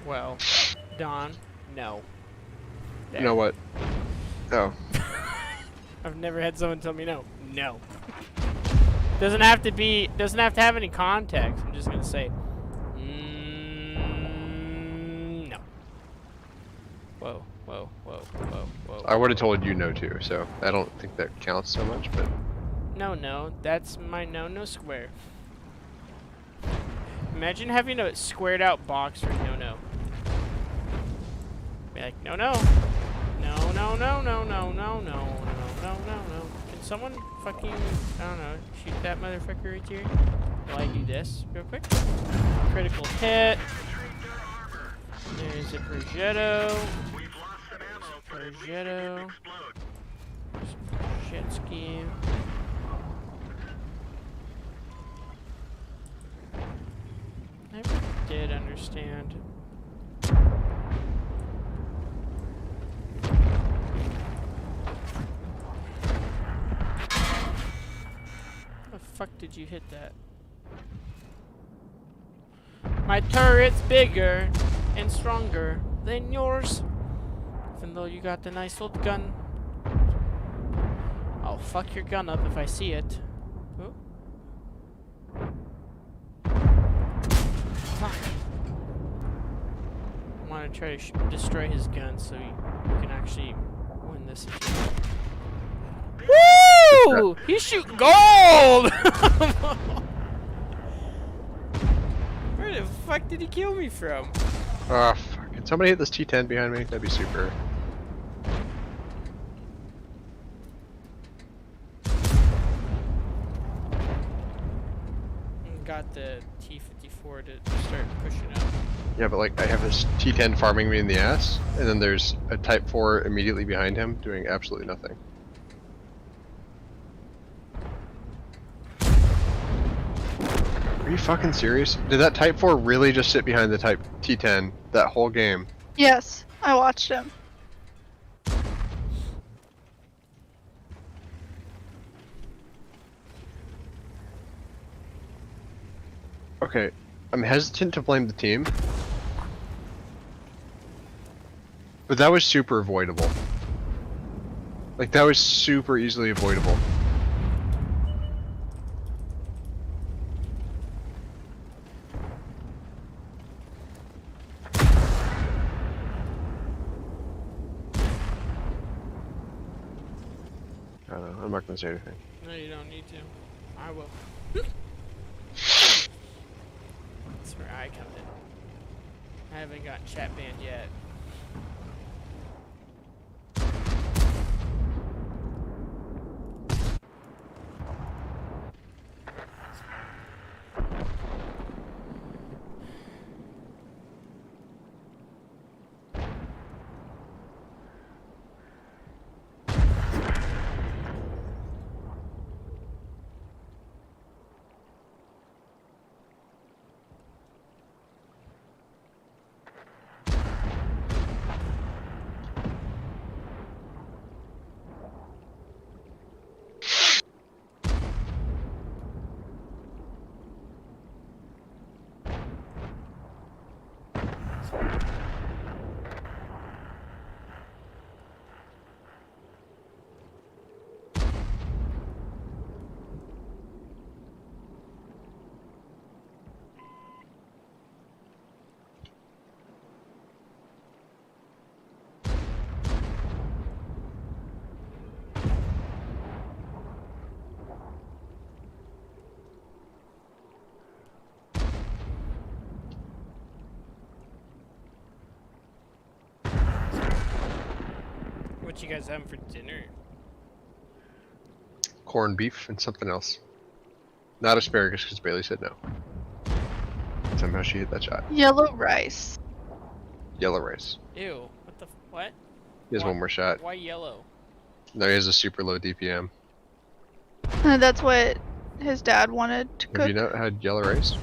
Well, Don, no. You know what? Oh. I've never had someone tell me no. No. Doesn't have to have any context. I'm just gonna say, no. Whoa, whoa, whoa, whoa, whoa. I would have told you no too, so I don't think that counts so much, but... No, that's my no square. Imagine having a squared out box for no. Be like, no. Can someone fucking, I don't know, shoot that motherfucker right here? While I do this real quick. Critical hit. There's a Progetto. Jet ski. I never did understand. How the fuck did you hit that? My turret's bigger and stronger than yours. Even though you got the nice old gun. I'll fuck your gun up if I see it. Oh. Fuck. I want to try to destroy his gun so we can actually win this. Woo! He shoot gold! Where the fuck did he kill me from? Ah, fuck. Can somebody hit this T10 behind me? That'd be super. Got the T-54 to start pushing up. Yeah, but like, I have this T10 farming me in the ass, and then there's a Type 4 immediately behind him doing absolutely nothing. Are you fucking serious? Did that Type 4 really just sit behind the Type T10 that whole game? Yes, I watched him. Okay, I'm hesitant to blame the team. But that was super avoidable. Like, that was super easily avoidable. I don't know, I'm not gonna say anything. No, you don't need to. I will. That's where I come in. I haven't gotten chat banned yet. What you guys having for dinner? Corned beef and something else. Not asparagus, because Bailey said no. Somehow she hit that shot. Yellow rice. Yellow rice. Ew. What the what? He has one more shot. Why yellow? No, he has a super low DPM. That's what his dad wanted to cook. Have you not had yellow rice?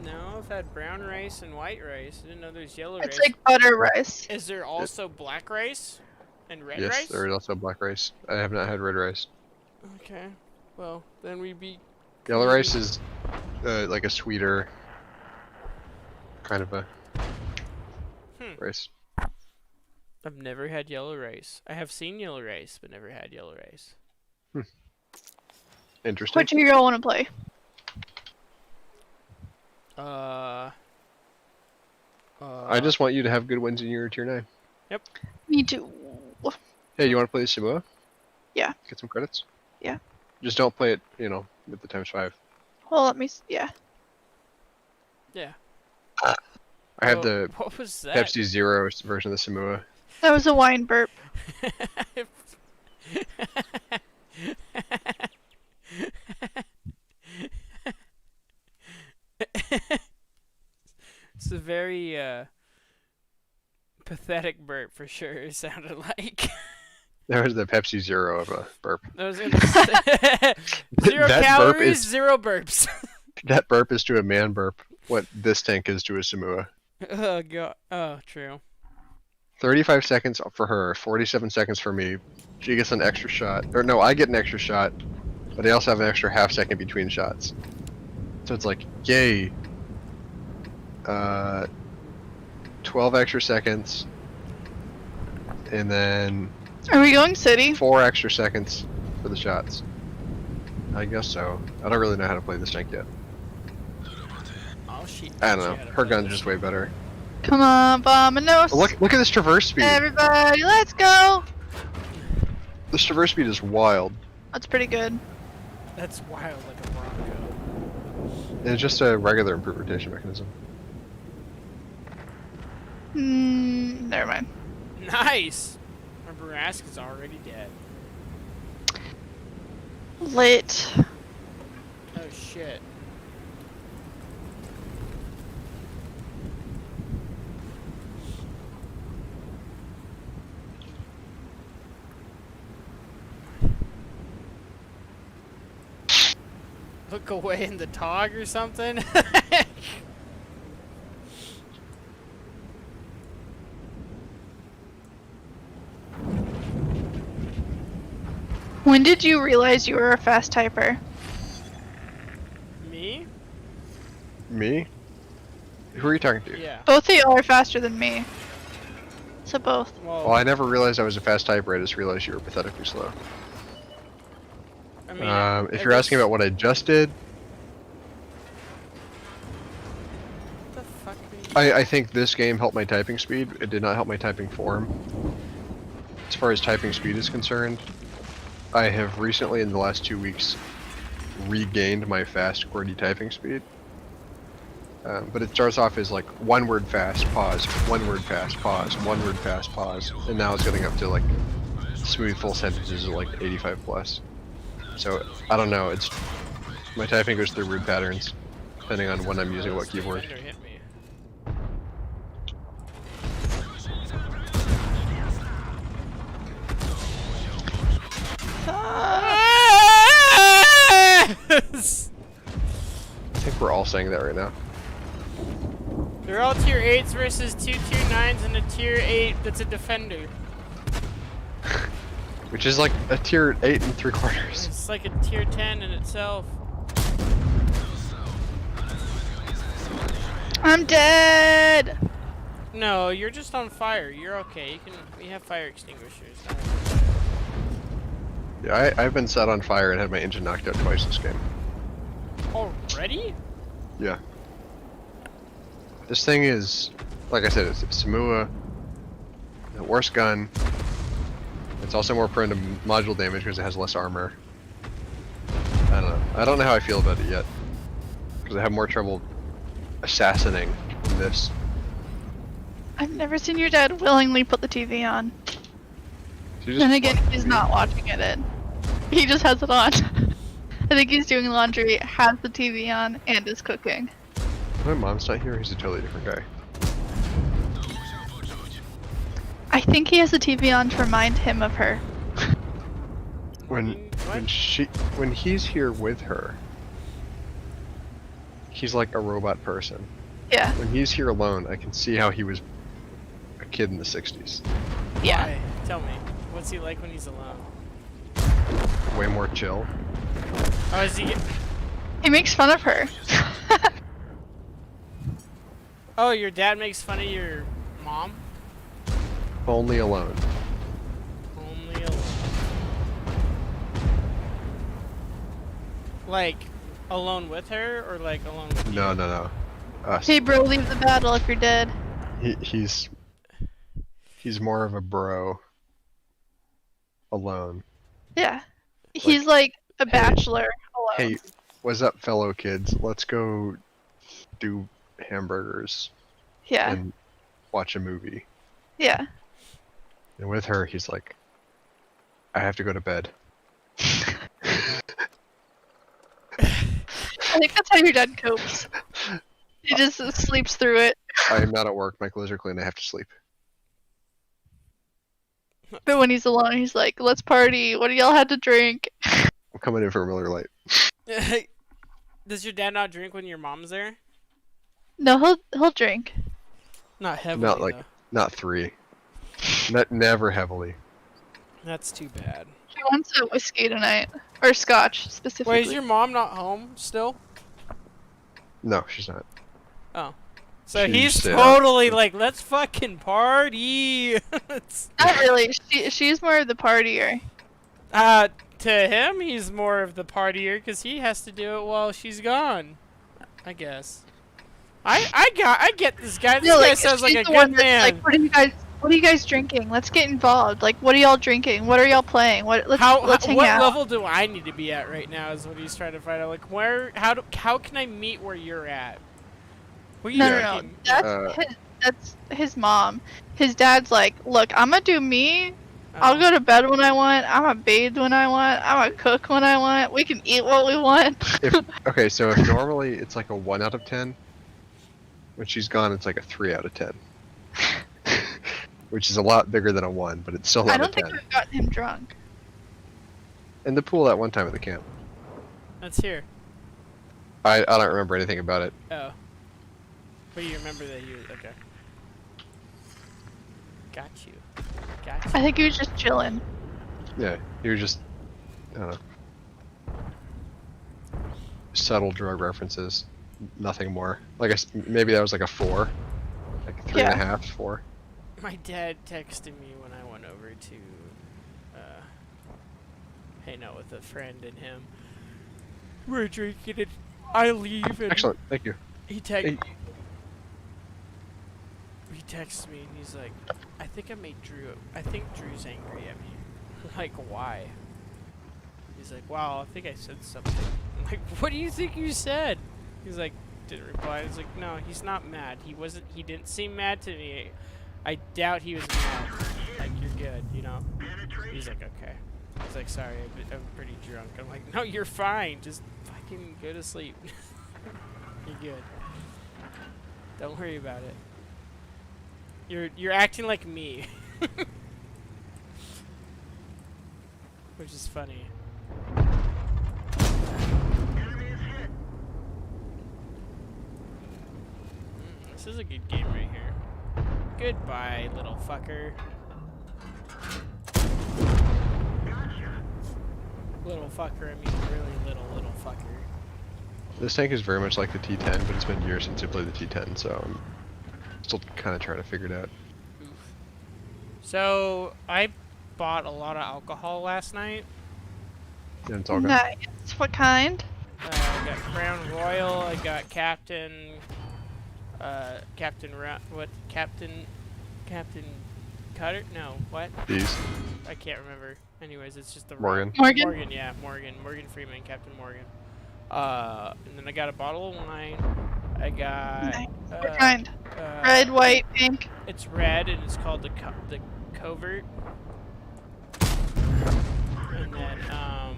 No, I've had brown rice and white rice. I didn't know there's yellow It's rice. like butter rice. Is there also black rice? And red Yes, rice? there is also black rice. I have not had red rice. Okay. Well, then we'd be... Yellow rice is like a sweeter kind of a rice. I've never had yellow rice. I have seen yellow rice, but never had yellow rice. Interesting. What do you all want to play? I just want you to have good wins in your tier 9. Me too. Hey, you want to play the Samoa? Yeah. Get some credits? Yeah. Just don't play it, you know, with the ×5. Well, let me. Yeah. Yeah. I have the What was that? Pepsi Zero version of the Samoa. That was a wine burp. It's a very pathetic burp for sure. It sounded like. That was the Pepsi Zero of a burp. I was gonna say zero That burp calories, is- zero burps. That burp is to a man burp what this tank is to a Samoa. Oh god. Oh, true. 35 seconds for her, 47 seconds for me. She gets an extra shot. Or no, I get an extra shot, but I also have an extra half second between shots. So it's like, yay. 12 extra seconds. And then Are we going city? 4 extra seconds for the shots. I guess so. I don't really know how to play this tank yet. Oh, she. I don't know. Her gun's just way better. Come on, Bominos. But look at this traverse speed. Everybody, let's go. This traverse speed is wild. That's pretty good. That's wild, like a Bronco. And it's just a regular improved rotation mechanism. Never mind. Nice. My Barask is already dead. Lit. Oh shit. Look away in the tog or something. When did you realize you were a fast typer? Me? Me? Who are you talking to? Yeah. Both of y'all are faster than me. So both. Well, I never realized I was a fast typer. I just realized you were pathetically slow. I mean, If you're asking about what I just did, what the fuck are you I think this game helped my typing speed. It did not help my typing form. As far as typing speed is concerned, I have recently, in the last 2 weeks, regained my fast QWERTY typing speed. But it starts off as like 1 word fast, pause, 1 word fast, pause, 1 word fast, pause, and now it's getting up to like smooth full sentences of like 85 plus. So I don't know. It's my typing goes through weird patterns depending on when I'm using what keyboard. Defender hit me. I think we're all saying that right now. They're all tier 8s versus 2 tier 9s and a tier 8 that's a defender. Which is like a tier 8 and 3/4. It's like a tier 10 in itself. I'm dead. No, you're just on fire. You're okay. We have fire extinguishers. Yeah, I've been set on fire and had my engine knocked out twice this game. Already? Yeah. This thing is, like I said, it's Samoa, the worst gun. It's also more prone to module damage because it has less armor. I don't know. I don't know how I feel about it yet. Because I have more trouble assassinating than this. I've never seen your dad willingly put the TV on. So you just And again, watch he's TV. not watching it. He just has it on. I think he's doing laundry, has the TV on, and is cooking. My mom's not here. He's a totally different guy. I think he has the TV on to remind him of her. When he's here with her, he's like a robot person. Yeah, When he's here alone, I can see how he was a kid in the 60s. yeah. Why? Tell me. What's he like when he's alone? Way more chill. Oh, is he? He makes fun of her. Oh, your dad makes fun of your mom? Only alone. Only alone. Like, alone with her, or like alone with No, you? no. Us. Hey, bro, leave the battle if you're dead. He's more of a bro. Alone. Yeah. He's like a hey, bachelor alone. Hey, what's up, fellow kids? Let's go do hamburgers Yeah. and watch a movie. Yeah. And with her, he's like, I have to go to bed. I think that's how your dad copes. He just sleeps through it. I am not at work. My clothes are clean. I have to sleep. But when he's alone, he's like, let's party. What do y'all had to drink? I'm coming in for a Miller Lite. Does your dad not drink when your mom's there? No, he'll drink. Not heavily, Not like, though. not 3. Never heavily. That's too bad. He wants a whiskey tonight. Or scotch, specifically. Wait, is your mom not home still? No, she's not. Oh. So She he's stayed totally out. like, let's fucking party! Not really. She's more of the partier. To him, he's more of the partier because he has to do it while she's gone. I guess. I get this guy. This guy sounds like she's a the one good that's man. Like, what are you guys drinking? Let's get involved. Like, what are y'all drinking? What are y'all playing? Let's hang what out. level do I need to be at right now? Is what he's trying to find out. Like, how can I meet where you're at? What are you No. drinking? That's his mom. His dad's like, look, I'm gonna do me. Oh. I'll go to bed when I want. I'm gonna bathe when I want. I'm gonna cook when I want. We can eat what we want. Okay, so if normally it's like a 1 out of 10, when she's gone, it's like a 3 out of 10. Which is a lot bigger than a 1, but it's still not I a don't 10. think we've gotten him drunk. In the pool that one time at the camp. Let's hear. I don't remember anything about it. Oh. But you remember that you okay. Got you. I think he was just chilling. Yeah, you were just, I don't know. Subtle drug references. Nothing more. Like, maybe that was like a 4. Like 3.5, 4. My dad texted me when I went over to hang out with a friend and him. We're drinking it. I leave and Excellent, thank you. he Hey. he texts me and he's like, I think think Drew's angry at me. I'm like, why? He's like, wow, I think I said something. I'm like, what do you think you said? He's like, didn't reply. I was like, no, he's not mad. He didn't seem mad to me. I doubt he was mad. Like, you're good, you know? He's like, okay. He's like, sorry, I'm pretty drunk. I'm like, no, you're fine. Just fucking go to sleep. You're good. Don't worry about it. You're acting like me. Which is funny. This is a good game right here. Goodbye, little fucker. Little fucker, I mean really little fucker. This tank is very much like the T10, but it's been years since I played the T10, so I'm still kind of trying to figure it out. Oof. So, I bought a lot of alcohol last night. And it's all good. Nice. What kind? I got Crown Royal, I got Captain Cutter? No, what? These. I can't remember. Anyways, it's just the Morgan. Morgan? Yeah, Morgan Freeman, Captain Morgan. And then I got a bottle of wine. I got Nice. What kind? Red, white, pink. It's red and it's called the Covert. And then I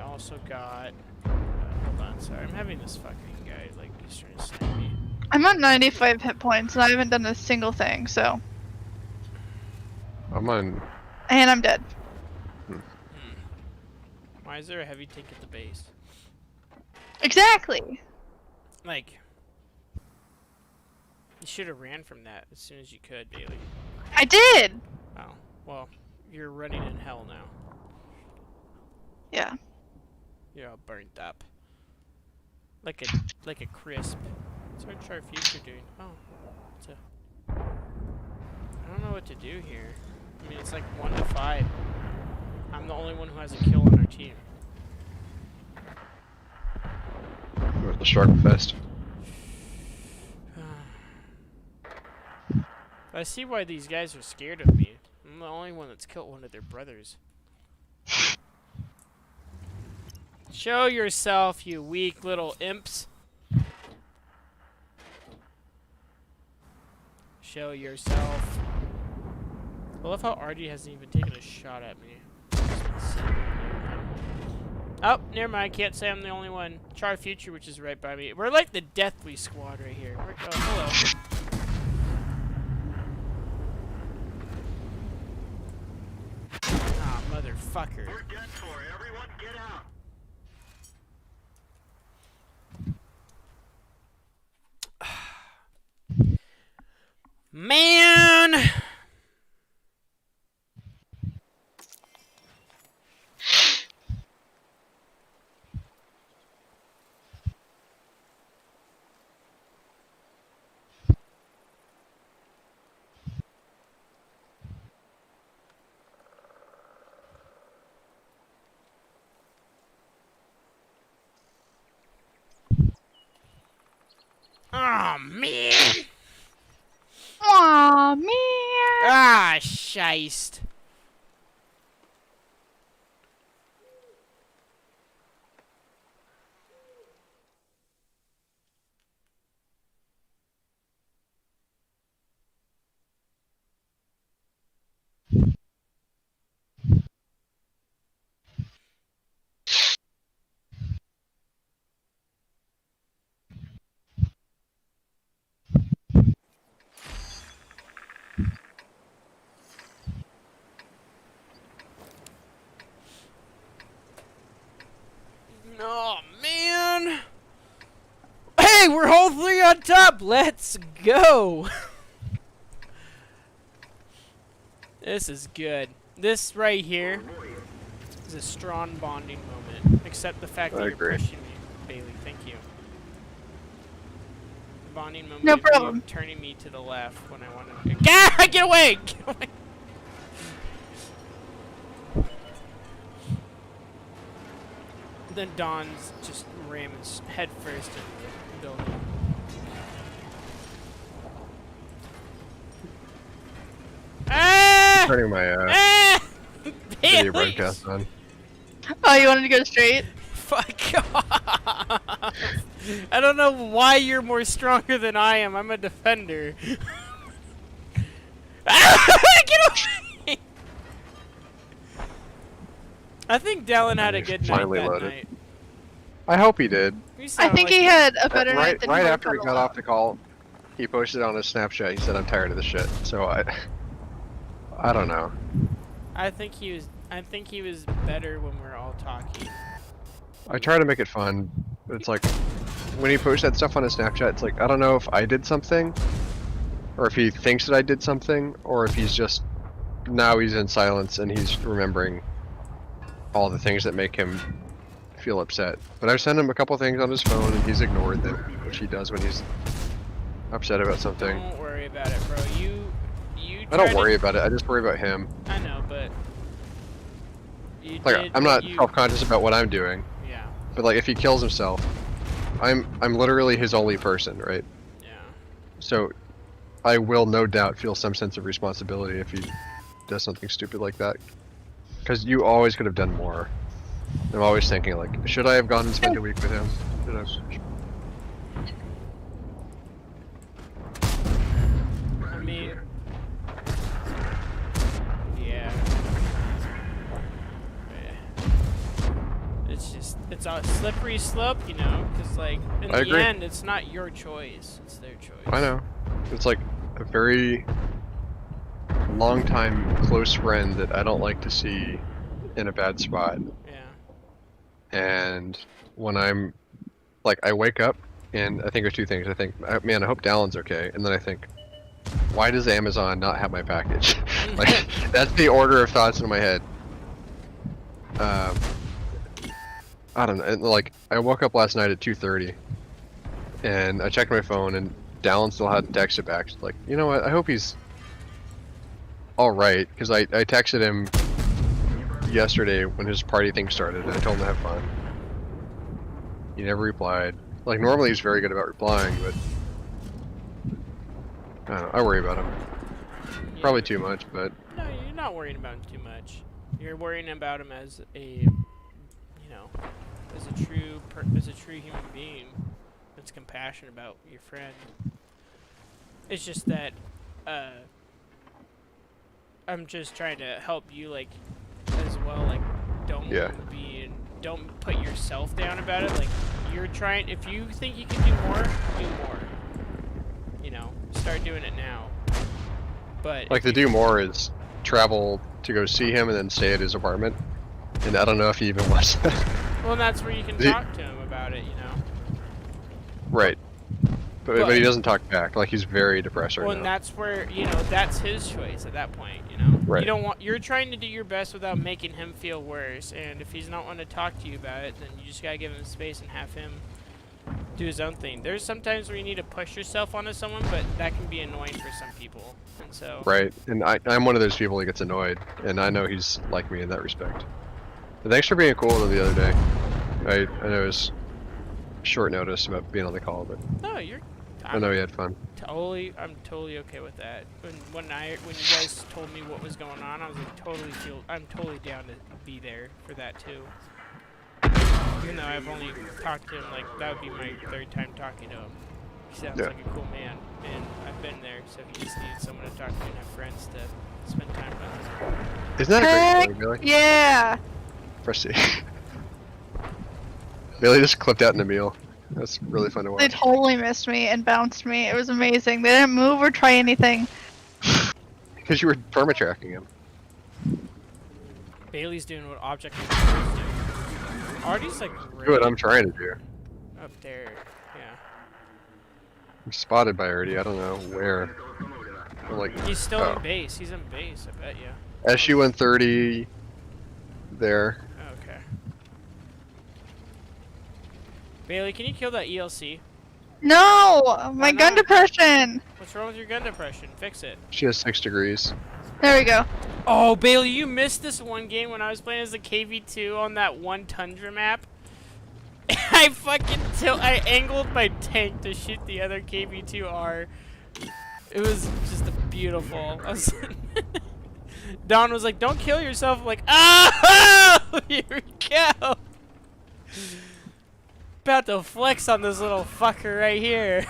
also got hold on, sorry, I'm having this fucking guy like he's trying to snipe me. I'm on 95 hit points and I haven't done a single thing, so. I'm on. And I'm dead. Why is there a heavy tank at the base? Exactly. Like, you should have ran from that as soon as you could, Bailey. I did! Oh, well, you're running in hell now. Yeah. You're all burnt up. Like a crisp. Search our future, dude. Oh, it's a... I don't know what to do here. I mean, it's like 1 to 5. I'm the only one who has a kill on our team. The struggle fest. I see why these guys are scared of me. I'm the only one that's killed one of their brothers. Show yourself, you weak little imps. Show yourself. I love how RD hasn't even taken a shot at me. Oh, never mind. Can't say I'm the only one. Char Future, which is right by me. We're like the Deathly Squad right here. Oh, hello. Ah, motherfucker. We're done for. Everyone get out. Man! Oh, man! Aw, man. Ah, shiest. Oh, man! Hey, we're all 3 on top! Let's go! This is good. This right here is a strong bonding moment. Except the fact that I you're agree. pushing me, Bailey. Thank you. The bonding moment No of you problem. turning me to the left when I want to... Get away! Get away! Then Don's just ramming head first in the building. Ah! Turning my Ah! video Bailey! broadcast on. Oh, you wanted to go straight? Fuck off! I don't know why you're more stronger than I am. I'm a defender. Ah! Get away! I think Dallin had a good night Finally that loaded. night. I hope he did. You I sound think like he had a better night Right, than right he after we would got have. off the call, he posted on his Snapchat. He said, "I'm tired of this shit." So I don't know. I think he was better when we were all talking. I try to make it fun, but it's like when he posts that stuff on his Snapchat, it's like I don't know if I did something, or if he thinks that I did something, or if he's just now he's in silence and he's remembering all the things that make him feel upset. But I've sent him a couple things on his phone and he's ignored them, which he does when he's upset about something. Don't worry about it, bro. You I don't try worry to- about it. I just worry about him. I know, but you Like did I'm what not you, self-conscious about what I'm doing, Yeah, but like if he kills himself, I'm literally his only person, right? yeah. So I will no doubt feel some sense of responsibility if he does something stupid like that. Because you always could have done more. I'm always thinking like, should I have gone and spent a week with him? Should I? I mean, yeah. It's a slippery slope, you know, because like in I the agree. end, it's not your choice; it's their choice. I know. It's like a very long time close friend that I don't like to see in a bad spot. Yeah. And when I'm like, I wake up and I think of two things. I think, man, I hope Dallin's okay. And then I think, why does Amazon not have my package? Like, that's the order of thoughts in my head. I don't know. And, like, I woke up last night at 2:30 and I checked my phone and Dallin still hadn't texted back. Like, you know what? I hope he's all right, because I texted him yesterday when his party thing started, and I told him to have fun. He never replied. Like, normally he's very good about replying, but I don't know, I worry about him. Yeah. Probably too much, but No, you're not worrying about him too much. You're worrying about him as a, you know, as a true human being that's compassionate about your friend. It's just that, I'm just trying to help you, like, as well. Like, don't don't put yourself down about it. Like, you're trying. If you think you can do more, do more. You know, start doing it now. But like the do more is travel to go see him and then stay at his apartment. And I don't know if he even wants that. well, that's where you can talk to him about it. You know. Right. But he doesn't talk back. Like, he's very depressed right Well, now. and that's where, you know, that's his choice at that point, you know? Right. You're trying to do your best without making him feel worse, and if he's not wanting to talk to you about it, then you just gotta give him space and have him do his own thing. There's sometimes where you need to push yourself onto someone, but that can be annoying for some people, and so... Right, and I'm one of those people that gets annoyed, and I know he's like me in that respect. But thanks for being cool the other day. I know it was short notice about being on the call, but No, you're... I know you had fun. I'm totally okay with that. When you guys told me what was going on, I was like, I'm totally down to be there for that too. Even though I've only talked to him, like, that would be my third time talking to him. He sounds like a cool man, and I've been there, so if you just needed someone to talk to and have friends to spend time with. Isn't that a great feeling, Billy? Yeah. Proceed. Billy just clipped out in a meal. That's really fun to They watch. totally missed me and bounced me. It was amazing. They didn't move or try anything. Because you were perma-tracking him. Bailey's doing what object controls do. Artie's like Do what I'm trying to do. up there, yeah. I'm spotted by Artie. I don't know where. I'm like, He's still in base. He's in base, I bet you. SU-130 there. Okay. Bailey, can you kill that ELC? No! My Why gun not? depression! What's wrong with your gun depression? Fix it. She has 6 degrees. There we go. Oh, Bailey, you missed this one game when I was playing as a KV2 on that one Tundra map. I angled my tank to shoot the other KV2R. It was just beautiful. Don was like, "Don't kill yourself." I'm like, oh, here we go. About to flex on this little fucker right here.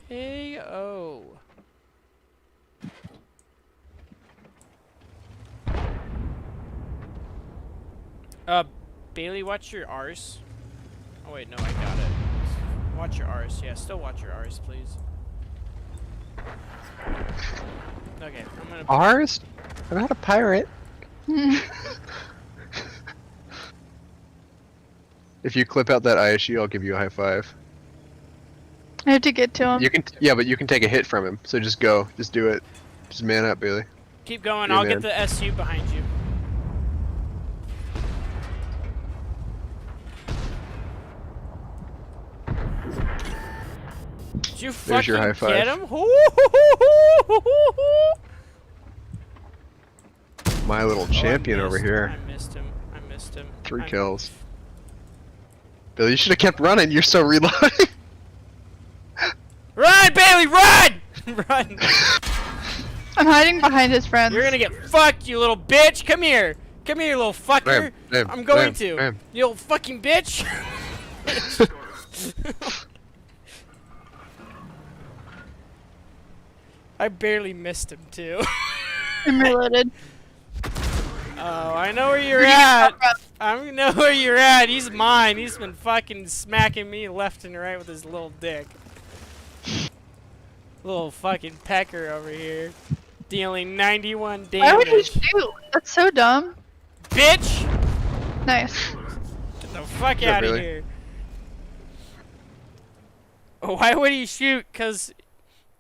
KO. Bailey, watch your R's. Oh wait, no, I got it. Watch your R's. Yeah, still watch your R's, please. Okay, I'm gonna... Ours? I'm not a pirate. If you clip out that ISU, I'll give you a high five. I have to get to him. You can, yeah, but you can take a hit from him. So just go, just do it. Just man up, Bailey. Keep going, Yeah, I'll man. get the SU behind you. Did you There's your fucking high five. get him? My little champion over here. I missed him. I missed him. 3 I- kills. Billy, you should have kept running. You're so reloading. Run, Bailey, run! Run! I'm hiding behind his friends. You're gonna get fucked, you little bitch! Come here! Come here, you little fucker! Bam, I'm going bam, to! bam. You little fucking bitch! I barely missed him, too. I'm reloaded. Oh, I know where you're Where'd you at! get that I know where you're at! He's mine! He's been fucking smacking me left and right with his little dick. Little fucking pecker over here. Dealing 91 from? Why would you damage. shoot? That's so dumb. Bitch! Nice. Get the fuck Yeah, out of really? here. Why would he shoot? Cause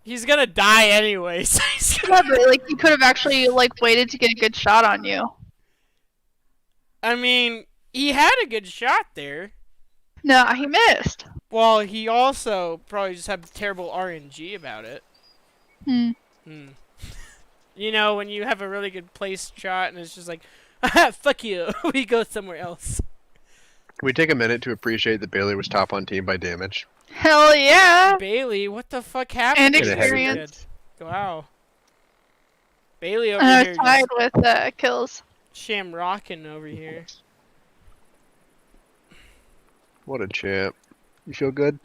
he's gonna die anyways. He's gonna- Yeah, but like you could have actually like waited to get a good shot on you. I mean, he had a good shot there. No, he missed. Well, he also probably just had terrible RNG about it. Hmm. Hmm. You know, when you have a really good place shot and it's just like, fuck you, we go somewhere else. Can we take a minute to appreciate that Bailey was top on team by damage? Hell yeah! Bailey, what the fuck happened And to this experience. kid? Wow. Bailey over And I here was tied just with kills. shamrocking over here. What a champ. You feel good?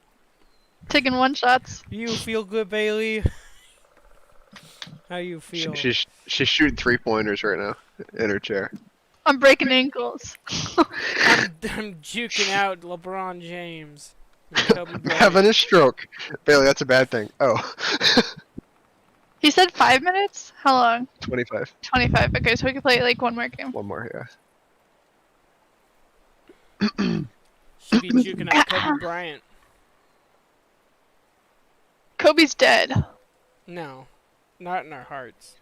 Taking one shots. You feel good, Bailey? How you feel? She's shooting 3-pointers right now in her chair. I'm breaking ankles. I'm juking out LeBron James. and Kobe I'm Bryant. having a stroke. Bailey, that's a bad thing. Oh. He said 5 minutes? How long? 25. 25. Okay, so we can play like one more game. One more, Should be juking out Kobe Bryant. Kobe's dead. No, not in our hearts,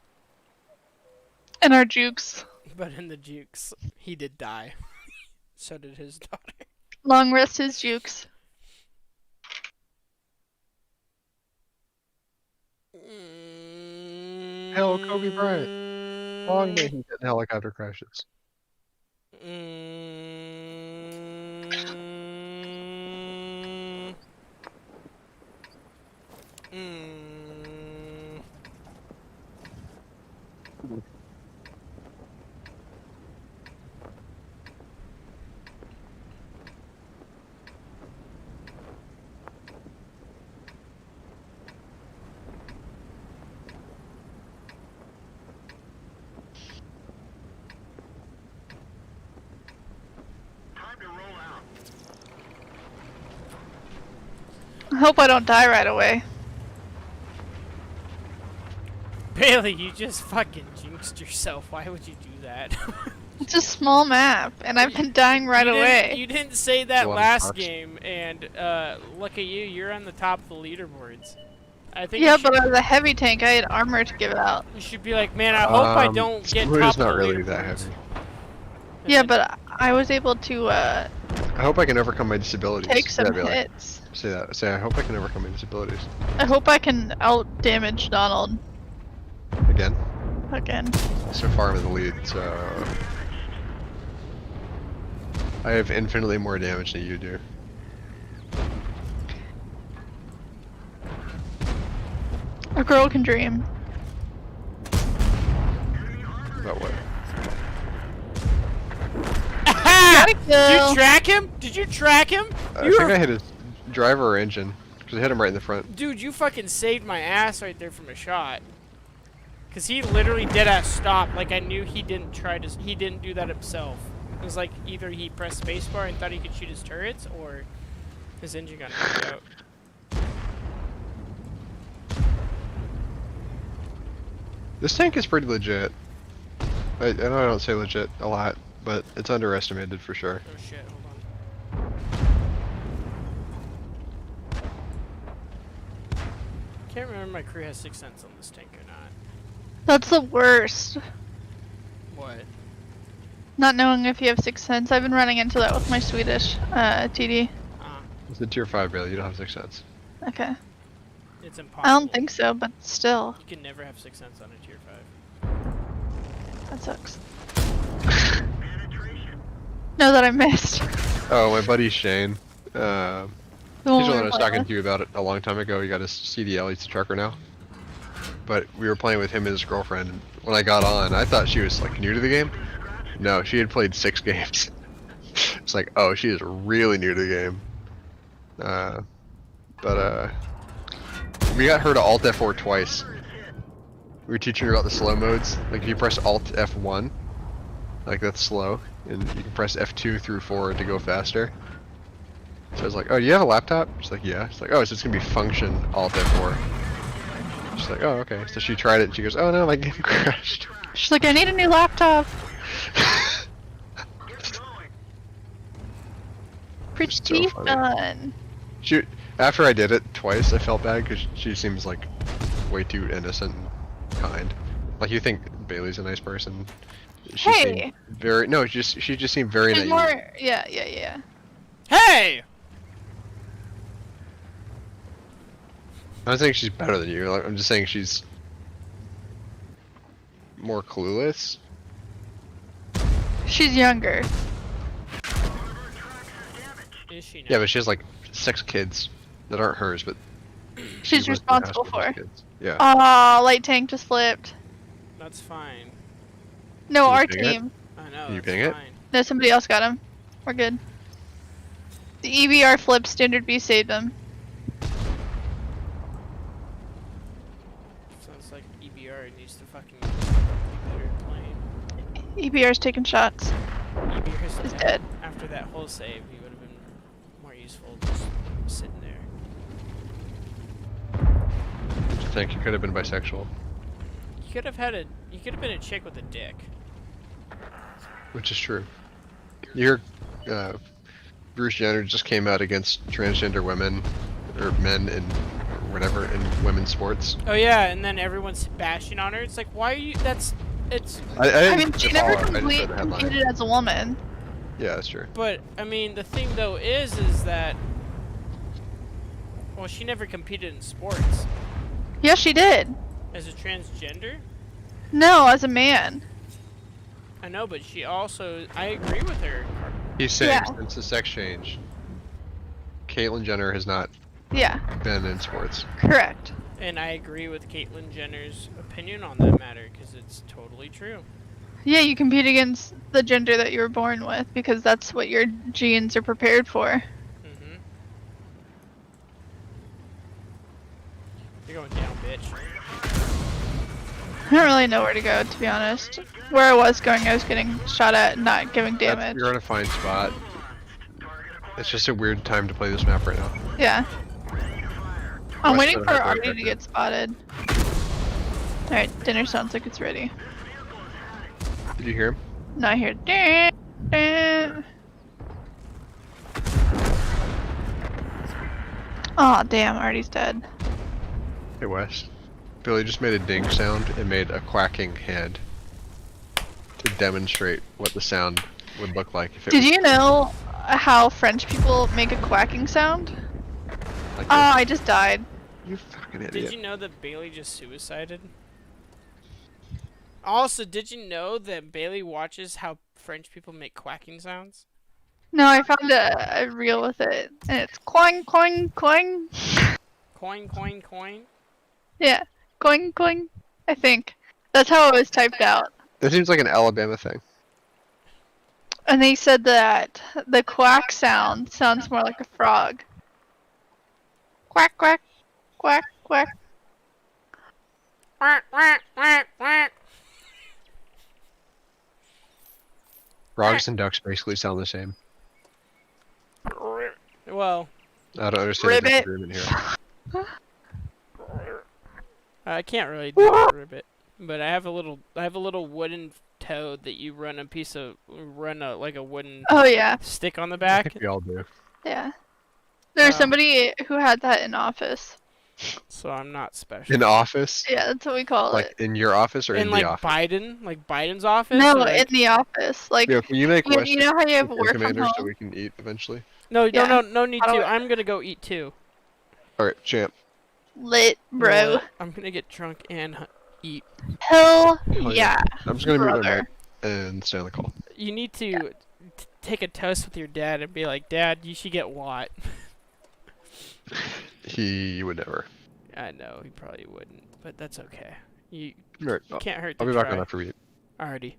And our jukes. but in the jukes. He did die. So did his daughter. Long rest his jukes. Hello, Kobe Bryant. Long may he get in helicopter crashes. Time to roll out. I hope I don't die right away. Bailey, you just fucking jinxed yourself. Why would you do that? It's a small map, and I've been dying right You didn't- away. You didn't say that One last box. game, and look at you. You're on the top of the leaderboards. I think Yeah, you should, but I was a heavy tank. I had armor to give out. you should be like, man, I hope I don't get Split top is not of the really that leaderboards." heavy. And Yeah, then- but I was able to I hope I can overcome my disabilities. take some Yeah, Bailey. hits. Say that. Say, I hope I can overcome my disabilities. I hope I can out damage Donald Again. again. So far I'm in the lead, so... I have infinitely more damage than you do. A girl can dream. About what? Aha! Gotta Did go. you track him? Did you track him? I You think were- I hit his driver or engine. Because I hit him right in the front. Dude, you fucking saved my ass right there from a shot. Cause he literally deadass stopped. Like I knew he didn't try to. He didn't do that himself. It was like either he pressed spacebar and thought he could shoot his turrets, or his engine got knocked out. This tank is pretty legit. I know I don't say legit a lot, but it's underestimated for sure. Oh shit! Hold on. Can't remember if my crew has 6 cents on this tank or not. That's the worst. What? Not knowing if you have 6 cents. I've been running into that with my Swedish TD. It's a tier 5 Bailey, you don't have 6 cents. Okay. It's impossible. I don't think so, but still. You can never have 6 cents on a tier 5. That sucks. Penetration. No, that I missed. Oh, my buddy Shane. The He's one the we one I were was playing talking with. to you about it a long time ago. He got his CDL, he's a trucker now. But we were playing with him and his girlfriend, and when I got on, I thought she was like new to the game. No, she had played 6 games. It's like, oh, she is really new to the game. We got her to Alt F4 twice. We were teaching her about the slow modes. Like if you press Alt F1, like that's slow, and you can press F2 through 4 to go faster. So I was like, oh, do you have a laptop? She's like, yeah. She's like, oh, so it's gonna be function Alt F4. She's like, oh, okay. So she tried it and she goes, oh no, my game crashed. She's like, I need a new laptop. Get going. Pretty so funny. fun. She, after I did it twice, I felt bad because she seems like way too innocent and kind. Like you think Bailey's a nice person. She Hey! seemed very no, she just seemed very There's naive. more. Yeah. Hey! I'm not saying she's better than you. Like, I'm just saying she's more clueless. She's younger. Is she now? Yeah, but she has like 6 kids that aren't hers, but She's lives in the house responsible with those for. kids. Yeah. Aw, light tank just flipped. That's fine. No, Can you our ping it? team. I know. Can you That's ping it? fine. No, somebody else got him. We're good. The EBR flipped. Standard B saved him. Sounds like EBR needs to fucking be better at playing. EBR's taking shots. EBR's He's dead. After that whole save, he would have been more useful just sitting there. I think he could have been bisexual, You could have had a. You could have been a chick with a dick. which is true. You hear, Bruce Jenner just came out against transgender women, or men in, whatever, in women's sports. Oh yeah, and then everyone's bashing on her. It's like, why are you? That's. It's. I mean, she never follow it, I just read the headline. competed as a woman. Yeah, that's true. But I mean, the thing though is that. Well, she never competed in sports Yes, she did. as a transgender. No, as a man. I know, but she also. I agree with her. He's saying Yeah. since the sex change, Caitlyn Jenner has not Yeah, been in sports. correct. And I agree with Caitlyn Jenner's opinion on that matter because it's totally true. Yeah, you compete against the gender that you were born with because that's what your genes are prepared for. Mm-hmm. You're going down, bitch. I don't really know where to go, to be honest. Where I was going, I was getting shot at, not giving damage. You're in a fine spot. It's just a weird time to play this map right now. Yeah. I'm West waiting of for the Artie to objective. get spotted. Alright, dinner sounds like it's ready. Did you hear him? Now I hear. "Ding, ding." Aw, damn, Artie's dead. Hey Wes. Billy just made a ding sound and made a quacking hand to demonstrate what the sound would look like if it Did was you know how French people make a quacking sound? like Oh, this. I just died. You fucking Did idiot. you know that Bailey just suicided? Also, did you know that Bailey watches how French people make quacking sounds? No, I found a reel with it, and it's coing, coing, coing. Coin, coin, coin. Yeah, coing, coing. I think that's how it was typed out. That seems like an Alabama thing. And they said that the quack sound sounds more like a frog. Quack, quack, quack, quack. Quack, quack, quack, quack. Frogs and ducks basically sound the same. Well, I don't understand the Ribbit. disagreement here. I can't really do a ribbit, but I have a little wooden toad that you run like a wooden Oh yeah, stick on the I back. think we all do. yeah. There's Wow. somebody who had that in office. So I'm not special. In office? Yeah, that's what we call Like it. in your office or in In the like office? Biden's office. No, or, like- in the office. Like, Yeah, can you make you Wes know how you have Air work from Commander so home? we can eat eventually? no, Yeah. no need How do to. I- I'm gonna go eat too. Alright, champ. Lit, You know bro. what? I'm gonna get drunk and eat. Hell yeah. yeah. I'm just gonna mute my Brother. mic and stay on the call. You need to take a toast with your dad and be like, Dad, you should get WoT. He would never. I know he probably wouldn't, but that's okay. You Alright, can't hurt to I'll be back try. on after we eat. Alrighty.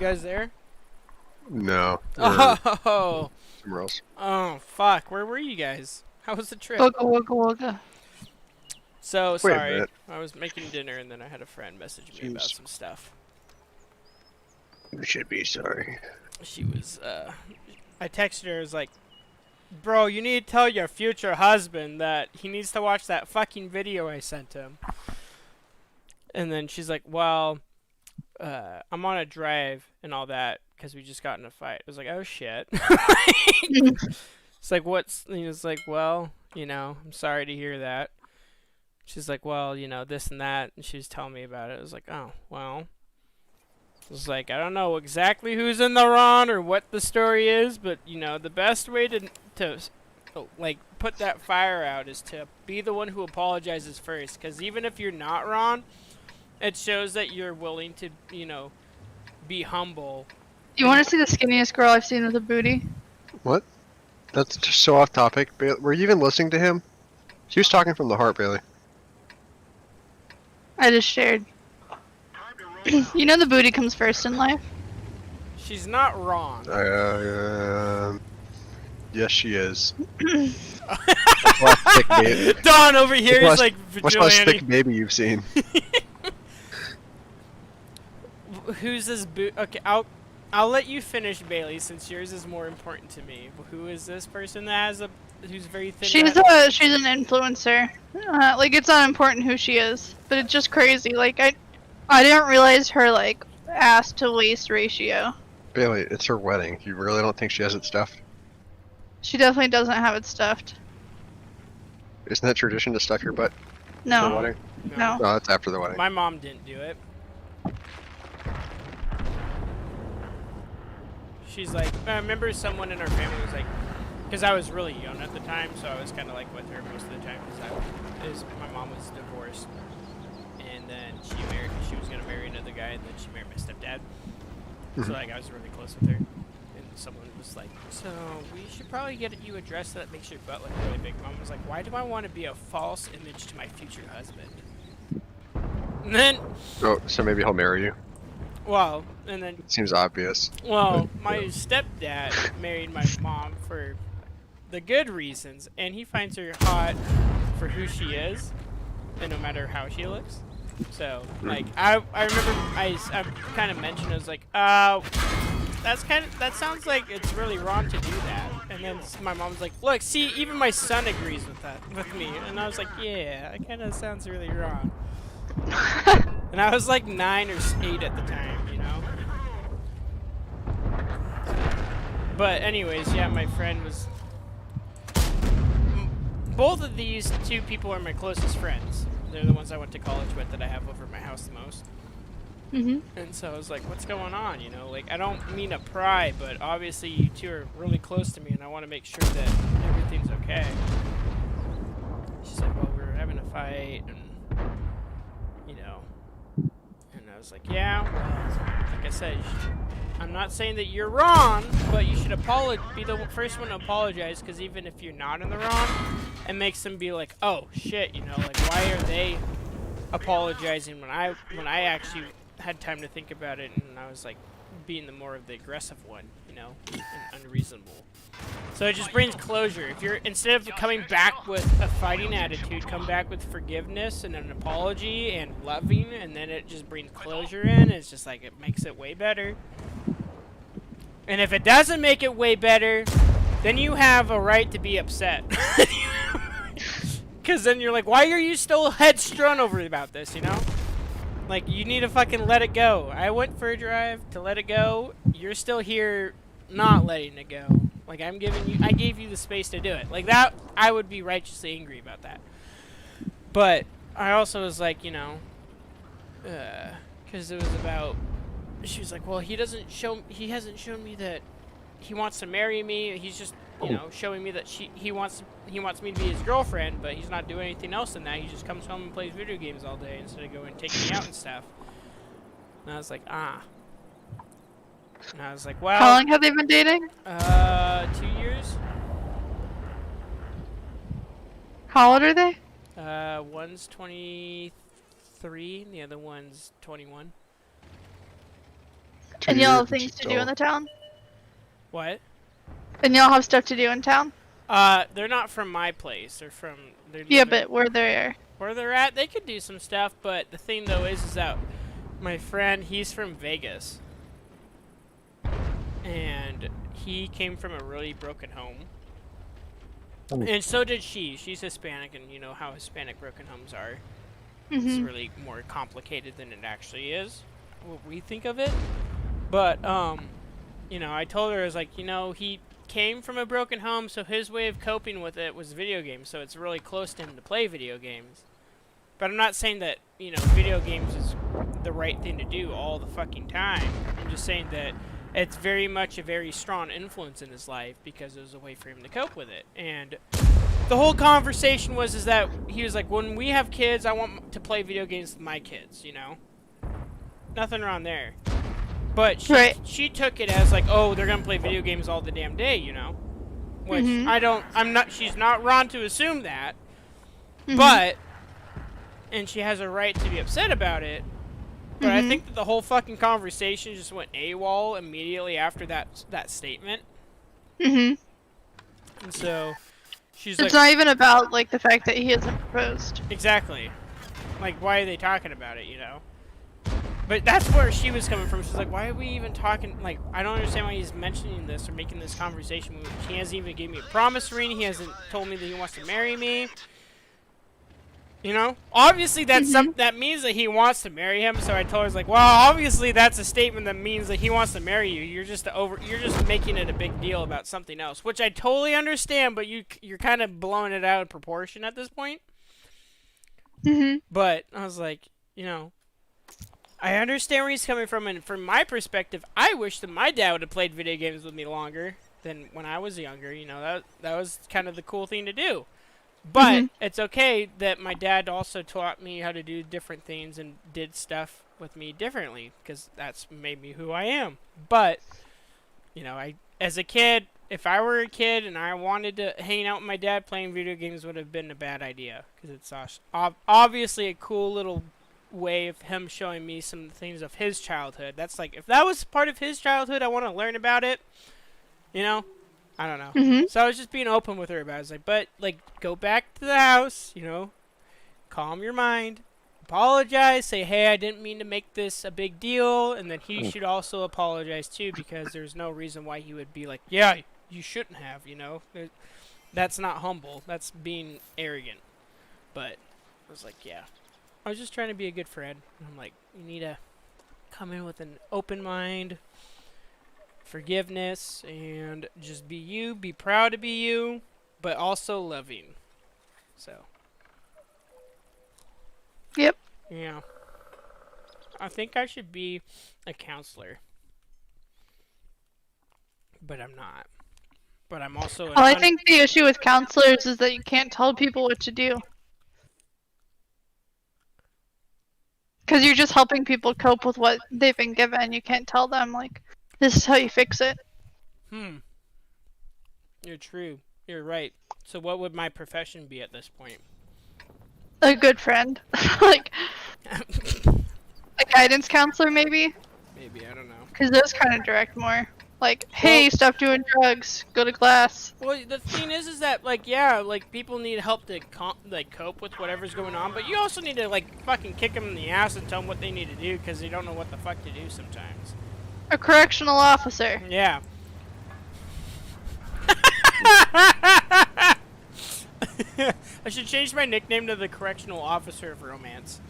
guys there? No. Oh, Somewhere else. oh, fuck. Where were you guys? How was the trip? Wugga wugga wugga. So Wait a sorry. minute. I was making dinner and then I had a friend message me about Jeez. some stuff. You should be sorry. She was, I texted her, I was like, bro, you need to tell your future husband that he needs to watch that fucking video I sent him. And then she's like, well, I'm on a drive and all that because we just got in a fight. I was like, oh shit. It's like, what's, he was like, well, you know, I'm sorry to hear that. She's like, well, you know, this and that. And she was telling me about it. I was like, oh, well. I was like, I don't know exactly who's in the wrong or what the story is, but, you know, the best way to like, put that fire out is to be the one who apologizes first. Because even if you're not wrong, it shows that you're willing to, you know, be humble. You want to see the skinniest girl I've seen with a booty? What? That's just so off topic. Were you even listening to him? He was talking from the heart, Bailey. I just shared. Time to roll out. You know the booty comes first in life. She's not wrong. Yes, she is. What's the last thick baby? Don over here is What's like, What's the last vigilante. thick baby you've seen? Who's this Okay, I'll let you finish, Bailey, since yours is more important to me. Who is this person that has who's very thin? She's an influencer. Like it's not important who she is, but it's just crazy. Like I didn't realize her like ass to waist ratio. Bailey, it's her wedding. You really don't think she has it stuffed? She definitely doesn't have it stuffed. Isn't that tradition to stuff your butt for the No, wedding? no. No, that's after the wedding. My mom didn't do it. She's like, I remember someone in our family was like, because I was really young at the time, so I was kind of like with her most of the time because my mom was divorced, and then she was gonna marry another guy, and then she married my stepdad. So like I was really close with her, and someone was like, so we should probably get you a dress that makes your butt look really big. Mom was like, why do I want to be a false image to my future husband? And then, Oh, so maybe he'll marry you. well, and then It seems obvious. well, my stepdad married my mom for the good reasons, and he finds her hot for who she is, and no matter how she looks. So, like, I remember I kind of mentioned, I was like, that sounds like it's really wrong to do that. And then my mom's like, look, see, even my son agrees with me. And I was like, yeah, it kind of sounds really wrong. And I was like 9 or 8 at the time, you know? But anyways, yeah, my friend was... Both of these two people are my closest friends. They're the ones I went to college with that I have over at my house the most. Mhm. And so I was like, what's going on, you know? Like, I don't mean to pry, but obviously you two are really close to me, and I want to make sure that everything's okay. She's like, well, we were having a fight, and, you know. And I was like, yeah, well, like I said, I'm not saying that you're wrong, but you should be the first one to apologize, because even if you're not in the wrong, it makes them be like, oh, shit, you know? Like, why are they apologizing when I actually had time to think about it, and I was like being the more of the aggressive one, you know, and unreasonable. So it just brings closure. If you're, instead of coming back with a fighting attitude, come back with forgiveness and an apology and loving, and then it just brings closure in. It's just like, it makes it way better. And if it doesn't make it way better, then you have a right to be upset. Because then you're like, why are you still headstrong about this, you know? Like, you need to fucking let it go. I went for a drive to let it go. You're still here not letting it go. Like, I gave you the space to do it. Like, that, I would be righteously angry about that. But I also was like, you know, because it was about, she was like, well, he hasn't shown me that he wants to marry me. He's just, you know, showing me that he wants me to be his girlfriend, but he's not doing anything else than that. He just comes home and plays video games all day instead of going and taking me out and stuff. And I was like, ah. And I was like, well. How long have they been dating? 2 years. How old are they? One's 23, and the other one's 21. And y'all have years things to do in the town? What? And y'all have stuff to do in town? They're not from my place. They're from. They're Yeah, living- but where they're... where they're at, they could do some stuff. But the thing though is that my friend, he's from Vegas, and he came from a really broken home. Oh. And so did she. She's Hispanic, and you know how Hispanic broken homes are. It's Mhm. really more complicated than it actually is, what we think of it. But, you know, I told her, I was like, you know, he came from a broken home, so his way of coping with it was video games, so it's really close to him to play video games. But I'm not saying that, you know, video games is the right thing to do all the fucking time. I'm just saying that it's very much a very strong influence in his life because it was a way for him to cope with it. And the whole conversation was is that he was like, when we have kids, I want to play video games with my kids, you know? Nothing wrong there. But she took it as like, oh, they're going to play video games all the damn day, you know? Which she's not wrong to assume that. But, and she has a right to be upset about it. But I think that the whole fucking conversation just went AWOL immediately after that statement. And so she's like, it's not even about, like, the fact that he hasn't proposed. exactly. Like, why are they talking about it, you know? But that's where she was coming from. She's like, why are we even talking? Like, I don't understand why he's mentioning this or making this conversation. He hasn't even given me a promise ring. He hasn't told me that he wants to marry me. You know, obviously that's that means that he wants to marry him. So I told her, I was like, well, obviously that's a statement that means that he wants to marry you. You're just making it a big deal about something else, which I totally understand. But you're kind of blowing it out of proportion at this point. But I was like, you know, I understand where he's coming from, and from my perspective, I wish that my dad would have played video games with me longer than when I was younger. You know, that was kind of the cool thing to do. But it's okay that my dad also taught me how to do different things and did stuff with me differently, because that's made me who I am. But, you know, as a kid, if I were a kid and I wanted to hang out with my dad, playing video games would have been a bad idea, because it's obviously a cool little way of him showing me some things of his childhood. That's like, if that was part of his childhood, I want to learn about it, you know? I don't know. So I was just being open with her about it. I was like, but, like, go back to the house, you know, calm your mind, apologize, say, hey, I didn't mean to make this a big deal, and then he should also apologize, too, because there's no reason why he would be like, yeah, you shouldn't have, you know? That's not humble. That's being arrogant. But I was like, yeah. I was just trying to be a good friend. And I'm like, you need to come in with an open mind, forgiveness, and just be you, be proud to be you, but also loving. So. Yep. Yeah. I think I should be a counselor. But I'm not. But I'm also Well, I think the issue with counselors is that you can't tell people what to do. Because you're just helping people cope with what they've been given. You can't tell them, like, this is how you fix it. You're true. You're right. So what would my profession be at this point? A good friend. Like, a guidance counselor, maybe? Maybe, I don't know. Because those kind of direct more. Like, hey, stop doing drugs. Go to class. Well, the thing is that, like, yeah, like, people need help to, cope with whatever's going on, but you also need to, like, fucking kick them in the ass and tell them what they need to do, because they don't know what the fuck to do sometimes. A correctional officer. Yeah. I should change my nickname to the Correctional Officer of Romance.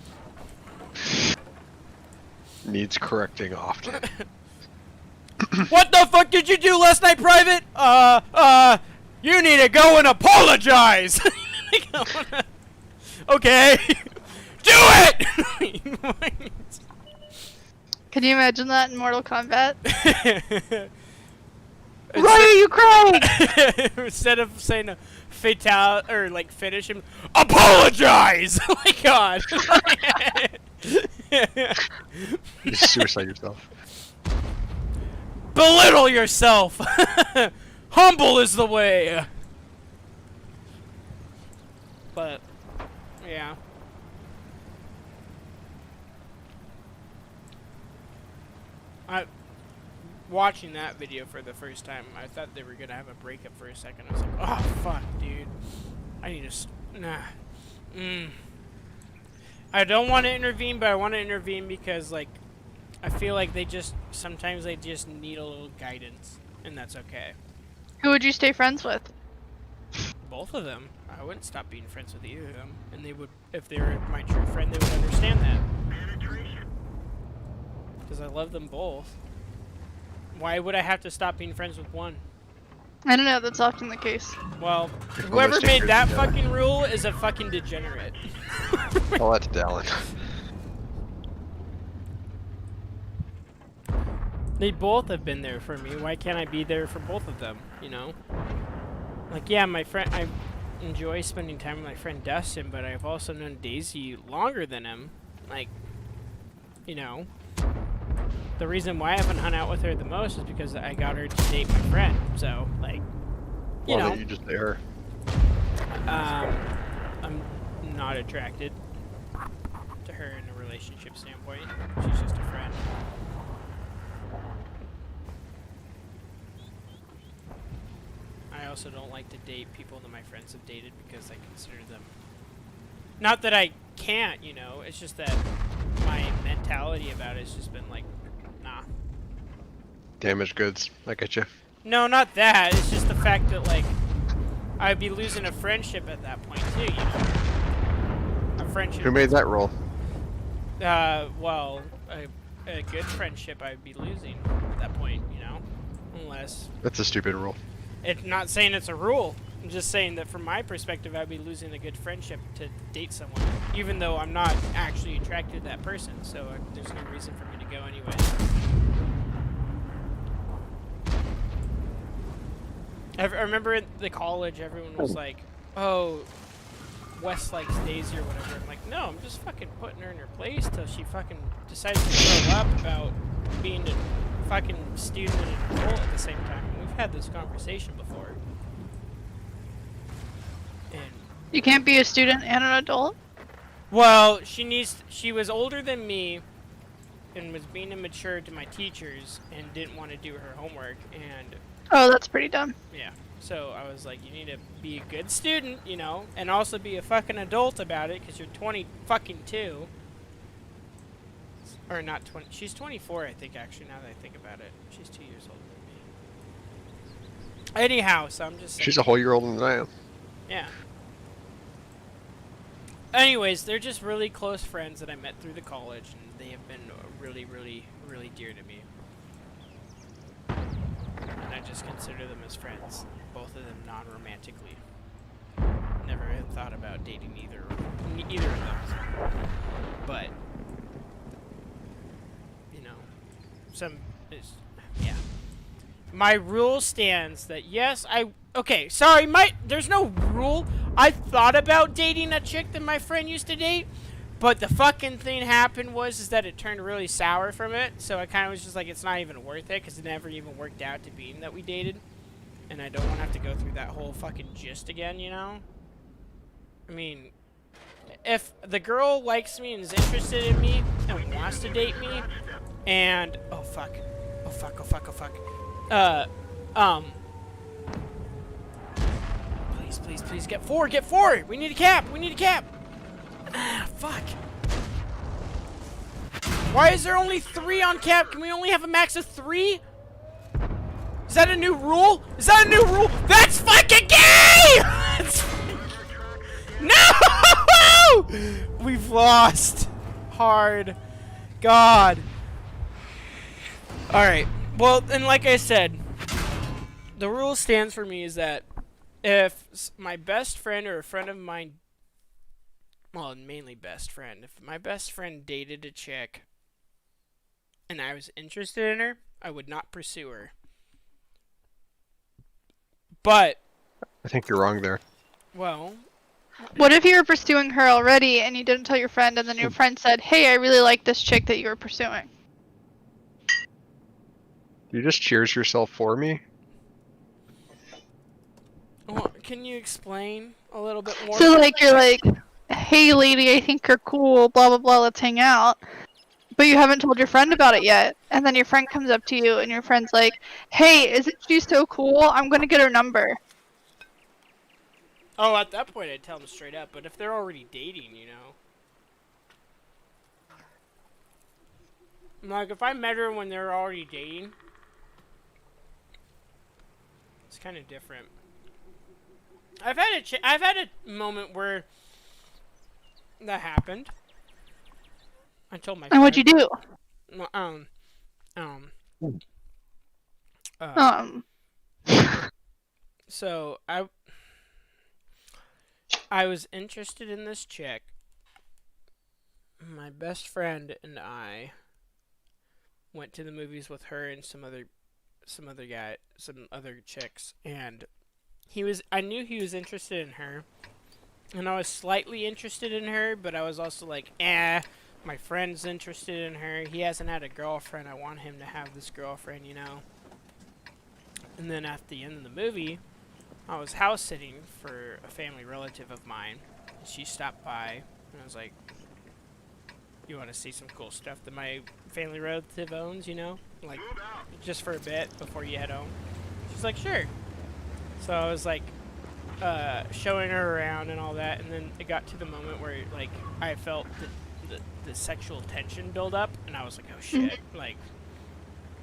Needs correcting often. What the fuck did you do last night, Private? You need to go and apologize! Okay! Do it! Can you imagine that in Mortal Kombat? Why are you crying? Instead of saying a fatal or like finish him, apologize! Oh my god! You suicide yourself. Belittle yourself! Humble is the way! But, yeah. watching that video for the first time, I thought they were gonna have a breakup for a second. I was like, oh fuck, dude. I need to. Nah. I don't want to intervene, but I want to intervene because, like, I feel like sometimes they just need a little guidance, and that's okay. Who would you stay friends with? Both of them. I wouldn't stop being friends with either of them, and they would, if they were my true friend, they would understand that. Because I love them both. Why would I have to stop being friends with one? I don't know, that's often the case. Well, whoever made that fucking rule is a fucking degenerate. Oh, that's Dallin. They both have been there for me. Why can't I be there for both of them, you know? Like, yeah, my friend, I enjoy spending time with my friend Dustin, but I've also known Daisy longer than him. Like, you know, the reason why I haven't hung out with her the most is because I got her to date my friend. So, like, you know. You just date her. I'm not attracted to her in a relationship standpoint. She's just a friend. I also don't like to date people that my friends have dated because I consider them... Not that I can't, you know, it's just that my mentality about it has just been like, nah. Damaged goods. I get you. No, not that. It's just the fact that, like, I'd be losing a friendship at that point, too, you know? A friendship... Who made that rule? Well, a good friendship I'd be losing at that point, you know? Unless... That's a stupid rule. It's not saying it's a rule. I'm just saying that from my perspective, I'd be losing a good friendship to date someone, even though I'm not actually attracted to that person, so there's no reason for me to go anyway. I remember at the college, everyone was like, oh, Wes likes Daisy or whatever. I'm like, no, I'm just fucking putting her in her place till she fucking decides to grow up about being a fucking student and an adult at the same time. We've had this conversation before. And You can't be a student and an adult? well, she was older than me and was being immature to my teachers and didn't want to do her homework, and Oh, that's pretty dumb. yeah. So I was like, you need to be a good student, you know, and also be a fucking adult about it because you're 20 fucking 2. Or not 20. She's 24, I think, actually, now that I think about it. She's 2 years older than me. Anyhow, so I'm just saying. She's a whole year older than I am. Yeah. Anyways, they're just really close friends that I met through the college, and they have been really, really, really dear to me. And I just consider them as friends, both of them non-romantically. Never had thought about dating either of them. But, you know, yeah. My rule stands that yes, okay, sorry, there's no rule. I thought about dating a chick that my friend used to date, but the fucking thing happened is that it turned really sour from it, so I kind of was just like, it's not even worth it, because it never even worked out to being that we dated, and I don't want to have to go through that whole fucking gist again, you know? I mean, if the girl likes me and is interested in me and wants to date me, and oh fuck, please get forward, we need a cap, ah, fuck. Why is there only 3 on cap? Can we only have a max of 3? Is that a new rule? That's fucking gay! No! We've lost. Hard. God. Alright. Well, and like I said, the rule stands for me is that if my best friend or a friend of mine, well, mainly best friend, if my best friend dated a chick and I was interested in her, I would not pursue her. But I think you're wrong there. well, What if you were pursuing her already and you didn't tell your friend and then your friend said, hey, I really like this chick that you were pursuing? You just cheers yourself for me? well, can you explain a little bit more? So, like, you're like, hey, lady, I think you're cool, blah, blah, blah, let's hang out. But you haven't told your friend about it yet. and then your friend comes up to you and your friend's like, "Hey, isn't she so cool? I'm gonna get her number." Oh, at that point I'd tell them straight up. But if they're already dating, you know. Like, if I met her when they're already dating, it's kind of different. I've had a moment where that happened. I told my And what'd you friend. do? Well, uh, Um. so I was interested in this chick. My best friend and I went to the movies with her and some other chicks, and I knew he was interested in her, and I was slightly interested in her, but I was also like, my friend's interested in her. He hasn't had a girlfriend. I want him to have this girlfriend, you know. And then at the end of the movie, I was house sitting for a family relative of mine. And she stopped by, and I was like, "You want to see some cool stuff that my family relative owns, you know? Like, just for a bit before you head home?" She's like, "Sure." So I was like, showing her around and all that, and then it got to the moment where, like, I felt the sexual tension build up, and I was like, "Oh shit," like,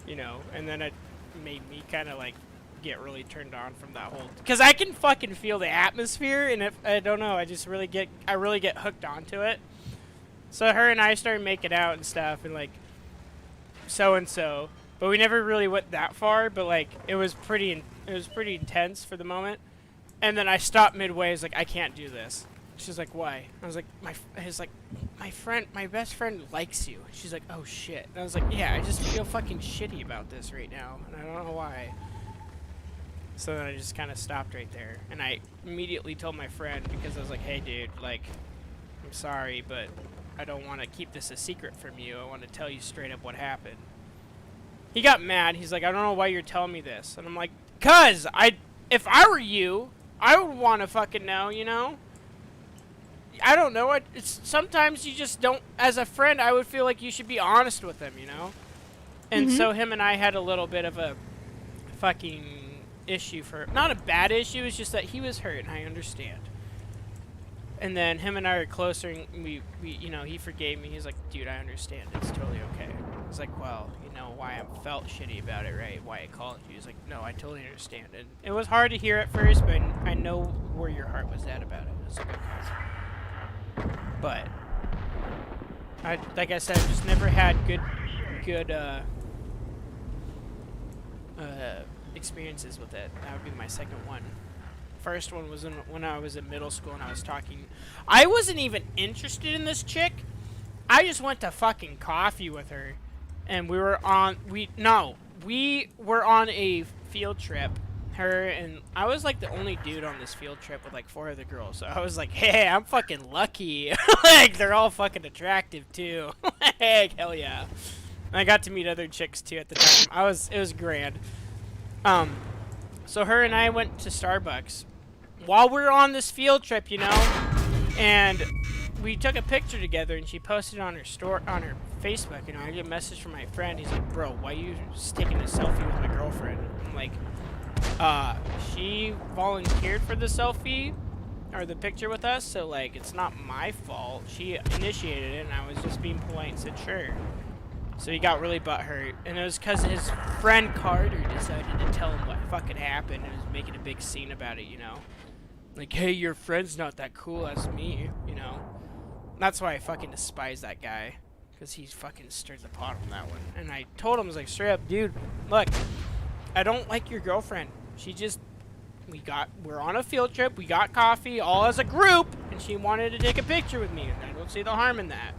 you know, and then it made me kind of like get really turned on from that whole, because I can fucking feel the atmosphere, and if I don't know, I really get hooked onto it. So her and I started making out and stuff, and like so and so, but we never really went that far. But like it was pretty intense for the moment, and then I stopped midway. I was like, "I can't do this." She's like, "Why?" I was like, my best friend likes you." She's like, "Oh shit." And I was like, "Yeah, I just feel fucking shitty about this right now, and I don't know why." So then I just kind of stopped right there, and I immediately told my friend, because I was like, "Hey dude, like, I'm sorry, but I don't want to keep this a secret from you. I want to tell you straight up what happened." He got mad. He's like, "I don't know why you're telling me this." And I'm like, "Cause if I were you, I would want to fucking know, you know? I don't know. It's sometimes you just don't, as a friend, I would feel like you should be honest with them, you know?" And so him and I had a little bit of a fucking issue not a bad issue, it's just that he was hurt, and I understand. And then him and I are closer, and we you know, he forgave me. He's like, "Dude, I understand. It's totally okay." I was like, "Well, you know why I felt shitty about it, right? Why I called you." He's like, "No, I totally understand." And it was hard to hear at first, but I know where your heart was at about it. It's like, okay. But like I said, I just never had good experiences with it. That would be my second one. First one was when I was in middle school, and I was talking. I wasn't even interested in this chick. I just went to fucking coffee with her, and we were on a field trip. Her and I was like the only dude on this field trip with like 4 other girls. So I was like, "Hey, I'm fucking lucky." Like, they're all fucking attractive too. Heck, hell yeah. And I got to meet other chicks too at the time. It was grand. So her and I went to Starbucks while we were on this field trip, you know, and we took a picture together, and she posted on her Facebook. You know, I get a message from my friend. He's like, "Bro, why you just taking a selfie with my girlfriend?" I'm like, she volunteered for the selfie or the picture with us, so like it's not my fault. She initiated it, and I was just being polite and said sure. So he got really butthurt, and it was because his friend Carter decided to tell him what fucking happened and was making a big scene about it, you know? Like, "Hey, your friend's not that cool as me," you know? That's why I fucking despise that guy, because he fucking stirred the pot on that one. And I told him, I was like, straight up, "Dude, look, I don't like your girlfriend. She just, we're on a field trip, we got coffee, all as a group, and she wanted to take a picture with me, and I don't see the harm in that.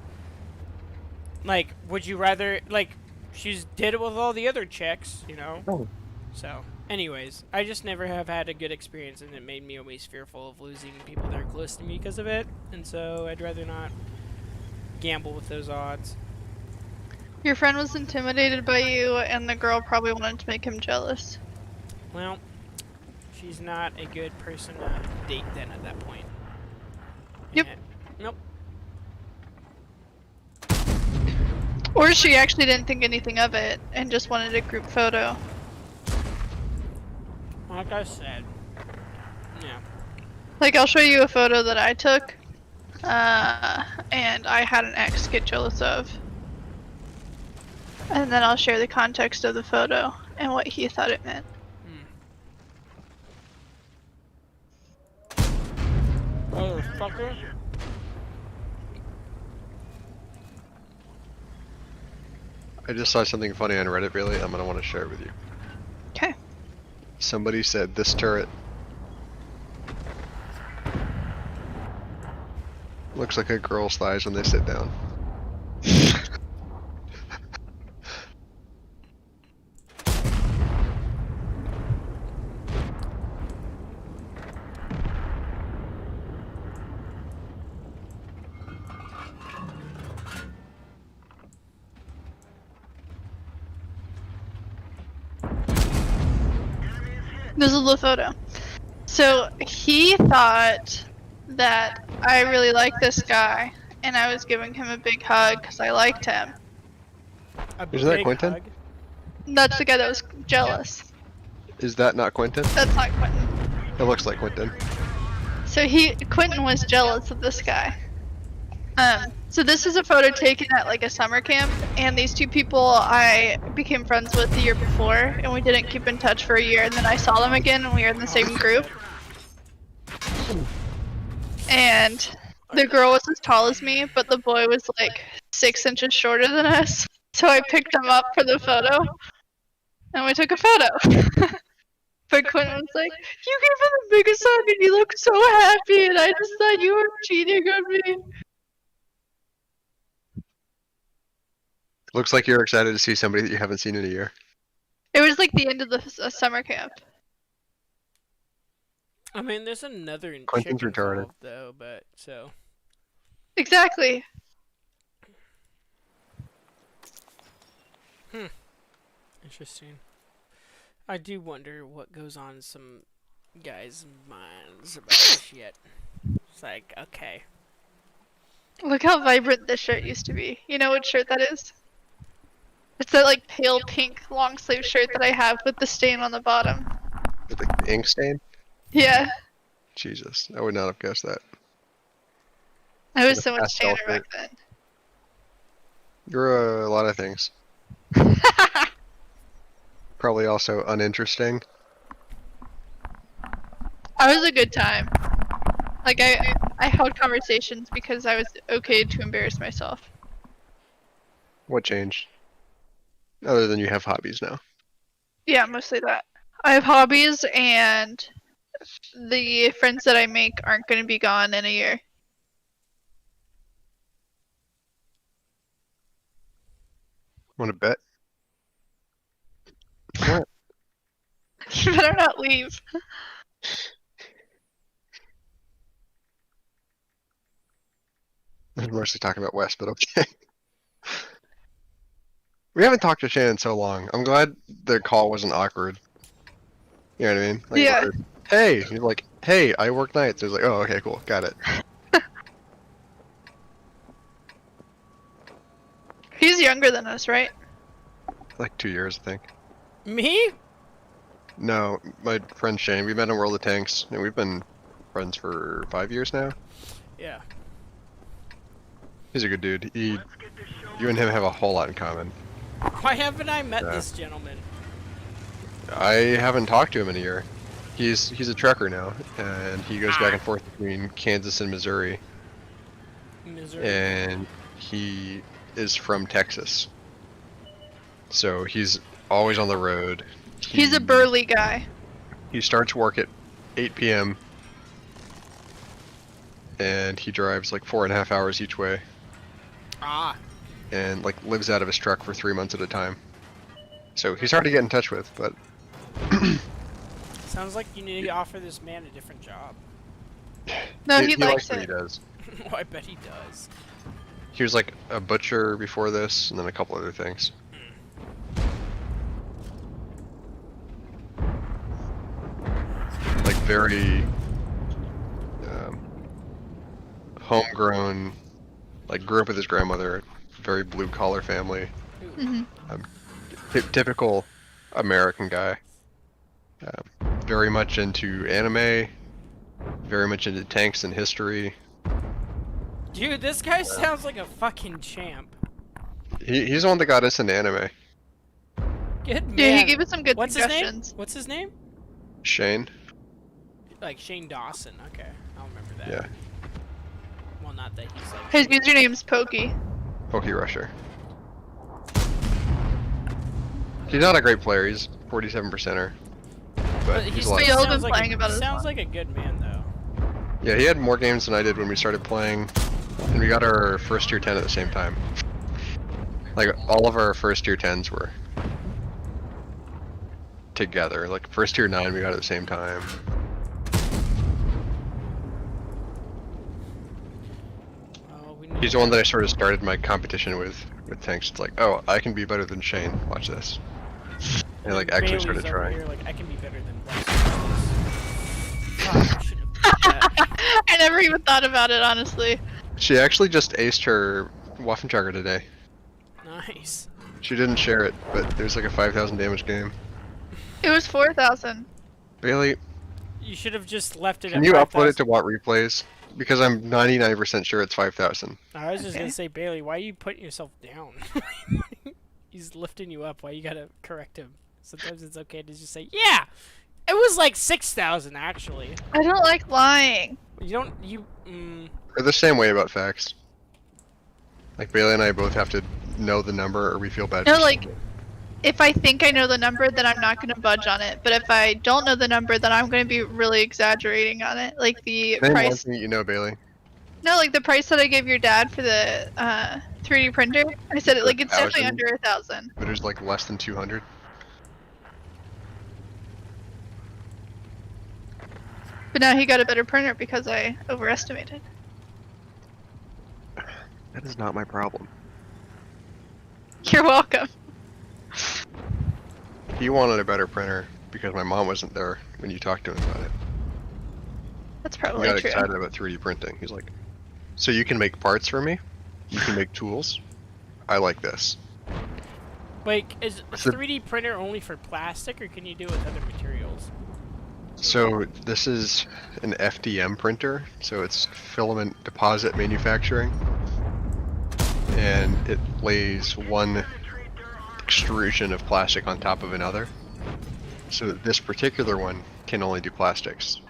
Like, would you rather, like, she's did it with all the other chicks, you know?" Oh. So, anyways, I just never have had a good experience, and it made me always fearful of losing people that are close to me because of it, and so I'd rather not gamble with those odds. Your friend was intimidated by you, and the girl probably wanted to make him jealous. Well, she's not a good person to date then at that point. Yep. Nope. Or she actually didn't think anything of it and just wanted a group photo. Like I said. Yeah. Like, I'll show you a photo that I took, and I had an ex get jealous of. And then I'll share the context of the photo and what he thought it meant. Motherfucker. I just saw something funny on Reddit, Bailey. I'm gonna want to share it with you. Okay. Somebody said this turret looks like a girl's thighs when they sit down. This is the photo. So he thought that I really liked this guy, and I was giving him a big hug because I liked him. A Isn't that big Quentin? hug. That's the guy that was jealous. Is that not Quentin? That's not Quentin. It looks like Quentin. So Quentin was jealous of this guy. So this is a photo taken at like a summer camp, and these two people I became friends with the year before, and we didn't keep in touch for a year, and then I saw them again, and we were in the same group. And the girl was as tall as me, but the boy was like 6 inches shorter than us. So I picked him up for the photo, and we took a photo. But Quentin was like, "You gave him the biggest hug, and you look so happy, and I just thought you were cheating on me." Looks like you're excited to see somebody that you haven't seen in a year. It was like the end of the summer camp. I mean, there's another Quentin's chick retarded. involved, though, but so. Exactly. Interesting. I do wonder what goes on in some guys' minds about this shit. It's like, okay. Look how vibrant this shirt used to be. You know what shirt that is? It's that like pale pink long sleeve shirt that I have with the stain on the bottom. With the ink stain? Yeah. Jesus, I would not have guessed that. I was The so much pastel tanner back then. You're a lot of things. Probably also uninteresting. I was a good time. Like I held conversations because I was okay to embarrass myself. What changed? Other than you have hobbies now. Yeah, mostly that. I have hobbies, and the friends that I make aren't going to be gone in a year. Want to bet? What? You better not leave. I'm mostly talking about West, but okay. We haven't talked to Shannon in so long. I'm glad the call wasn't awkward. You know what I mean? Like, Yeah. Hey, you're like, hey, I work nights. It's like, oh, okay, cool, got it. He's younger than us, right? Like 2 years, I think. Me? No, my friend Shane. We met in World of Tanks, and we've been friends for 5 years now. Yeah. He's a good dude. You and him have a whole lot in common. Why haven't I met Yeah. this gentleman? I haven't talked to him in a year. He's a trucker now, and he goes back and forth between Kansas and Missouri, Missouri. and he is from Texas. So he's always on the road. He's a burly guy. He starts work at 8 p.m. and he drives like 4.5 hours each way, Ah. and like lives out of his truck for 3 months at a time. So he's hard to get in touch with, but Sounds like you need to offer this man a different job. No, he likes what he it. does. Well, I bet he does. He was like a butcher before this, and then a couple other things. Like very homegrown. Like grew up with his grandmother very blue collar family. Hmm. Typical American guy. Very much into anime. Very much into tanks and history. Dude, this guy sounds like a fucking champ. He's the one that got us into anime. Good man. Yeah, he gave us some good What's suggestions. his name? What's his name? Shane. Like Shane Dawson. Okay, I'll remember that. Yeah. Well, not that he's like. His username's Pokey. Pokey Rusher. He's not a great player. He's 47%er. But he's a lot. We all been sounds like playing a, about he as sounds long. like a good man though. Yeah, he had more games than I did when we started playing, and we got our first tier 10 at the same time. Like all of our first tier 10s were together. Like first tier 9 we got at the same time. Oh, we need He's the one that I sort of started my competition with tanks. It's like, oh, I can be better than Shane. Watch this. And like actually Bailey's started over trying. Here, like, I can be better than Wes. God, I should have put that. I never even thought about it, honestly. She actually just aced her Waffentrager today. Nice. She didn't share it, but there's like a 5,000 damage game. It was 4,000. Bailey, You should have just left it can at you 5,000. upload it to WoT replays? Because I'm 99% sure it's 5,000. I was just Okay. gonna say, Bailey, why are you putting yourself down? He's lifting you up. Why you gotta correct him? Sometimes it's okay to just say, yeah, it was like 6,000 actually. I don't like lying. You don't, We're the same way about facts. Like Bailey and I both have to know the number or we feel bad. No, for like, something. if I think I know the number, then I'm not gonna budge on it. But if I don't know the number, then I'm gonna be really exaggerating on it. Like the Name one price. thing you know, Bailey. No, like the price that I gave your dad for the 3D printer. I said it like it's definitely 1,000. under 1,000. But it's like less than 200. But now he got a better printer because I overestimated. That is not my problem. You're welcome. He wanted a better printer because my mom wasn't there when you talked to him about it. That's He probably got true. excited about 3D printing. He's like, so you can make parts for me? You can make tools? I like this. like, is a So- 3D printer only for plastic, or can you do it with other materials? So this is an FDM printer, so it's filament deposit manufacturing, and it lays one extrusion of plastic on top of another. So this particular one can only do plastics.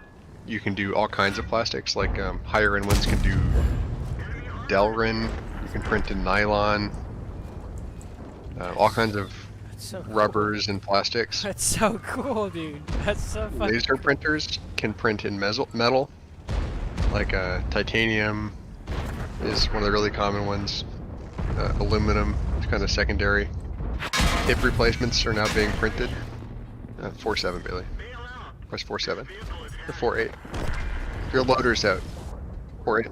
You can do all kinds of plastics, like higher end ones can do Delrin, you can print in nylon, all kinds of That's so cool. rubbers and plastics. That's so cool, dude. That's so fucking Laser printers can print in metal, like titanium is one of the really common ones. Aluminum is kind of secondary. Hip replacements are now being printed. 4.7, Bailey. Press 4.7. Or 4.8. Your loader's out. 4.8.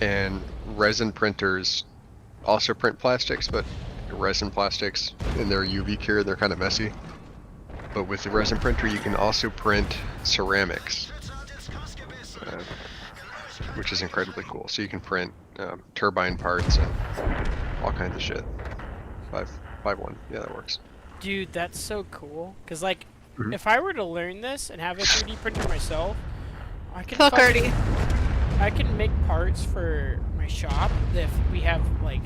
And resin printers also print plastics, but resin plastics in their UV cure, they're kind of messy. But with the resin printer, you can also print ceramics, which is incredibly cool. So you can print turbine parts and all kinds of shit. 5.1, yeah, that works. Dude, that's so cool. Cause like, Mhm. if I were to learn this and have a 3D printer myself, I could Fuck Artie. I can make parts for my shop if we have like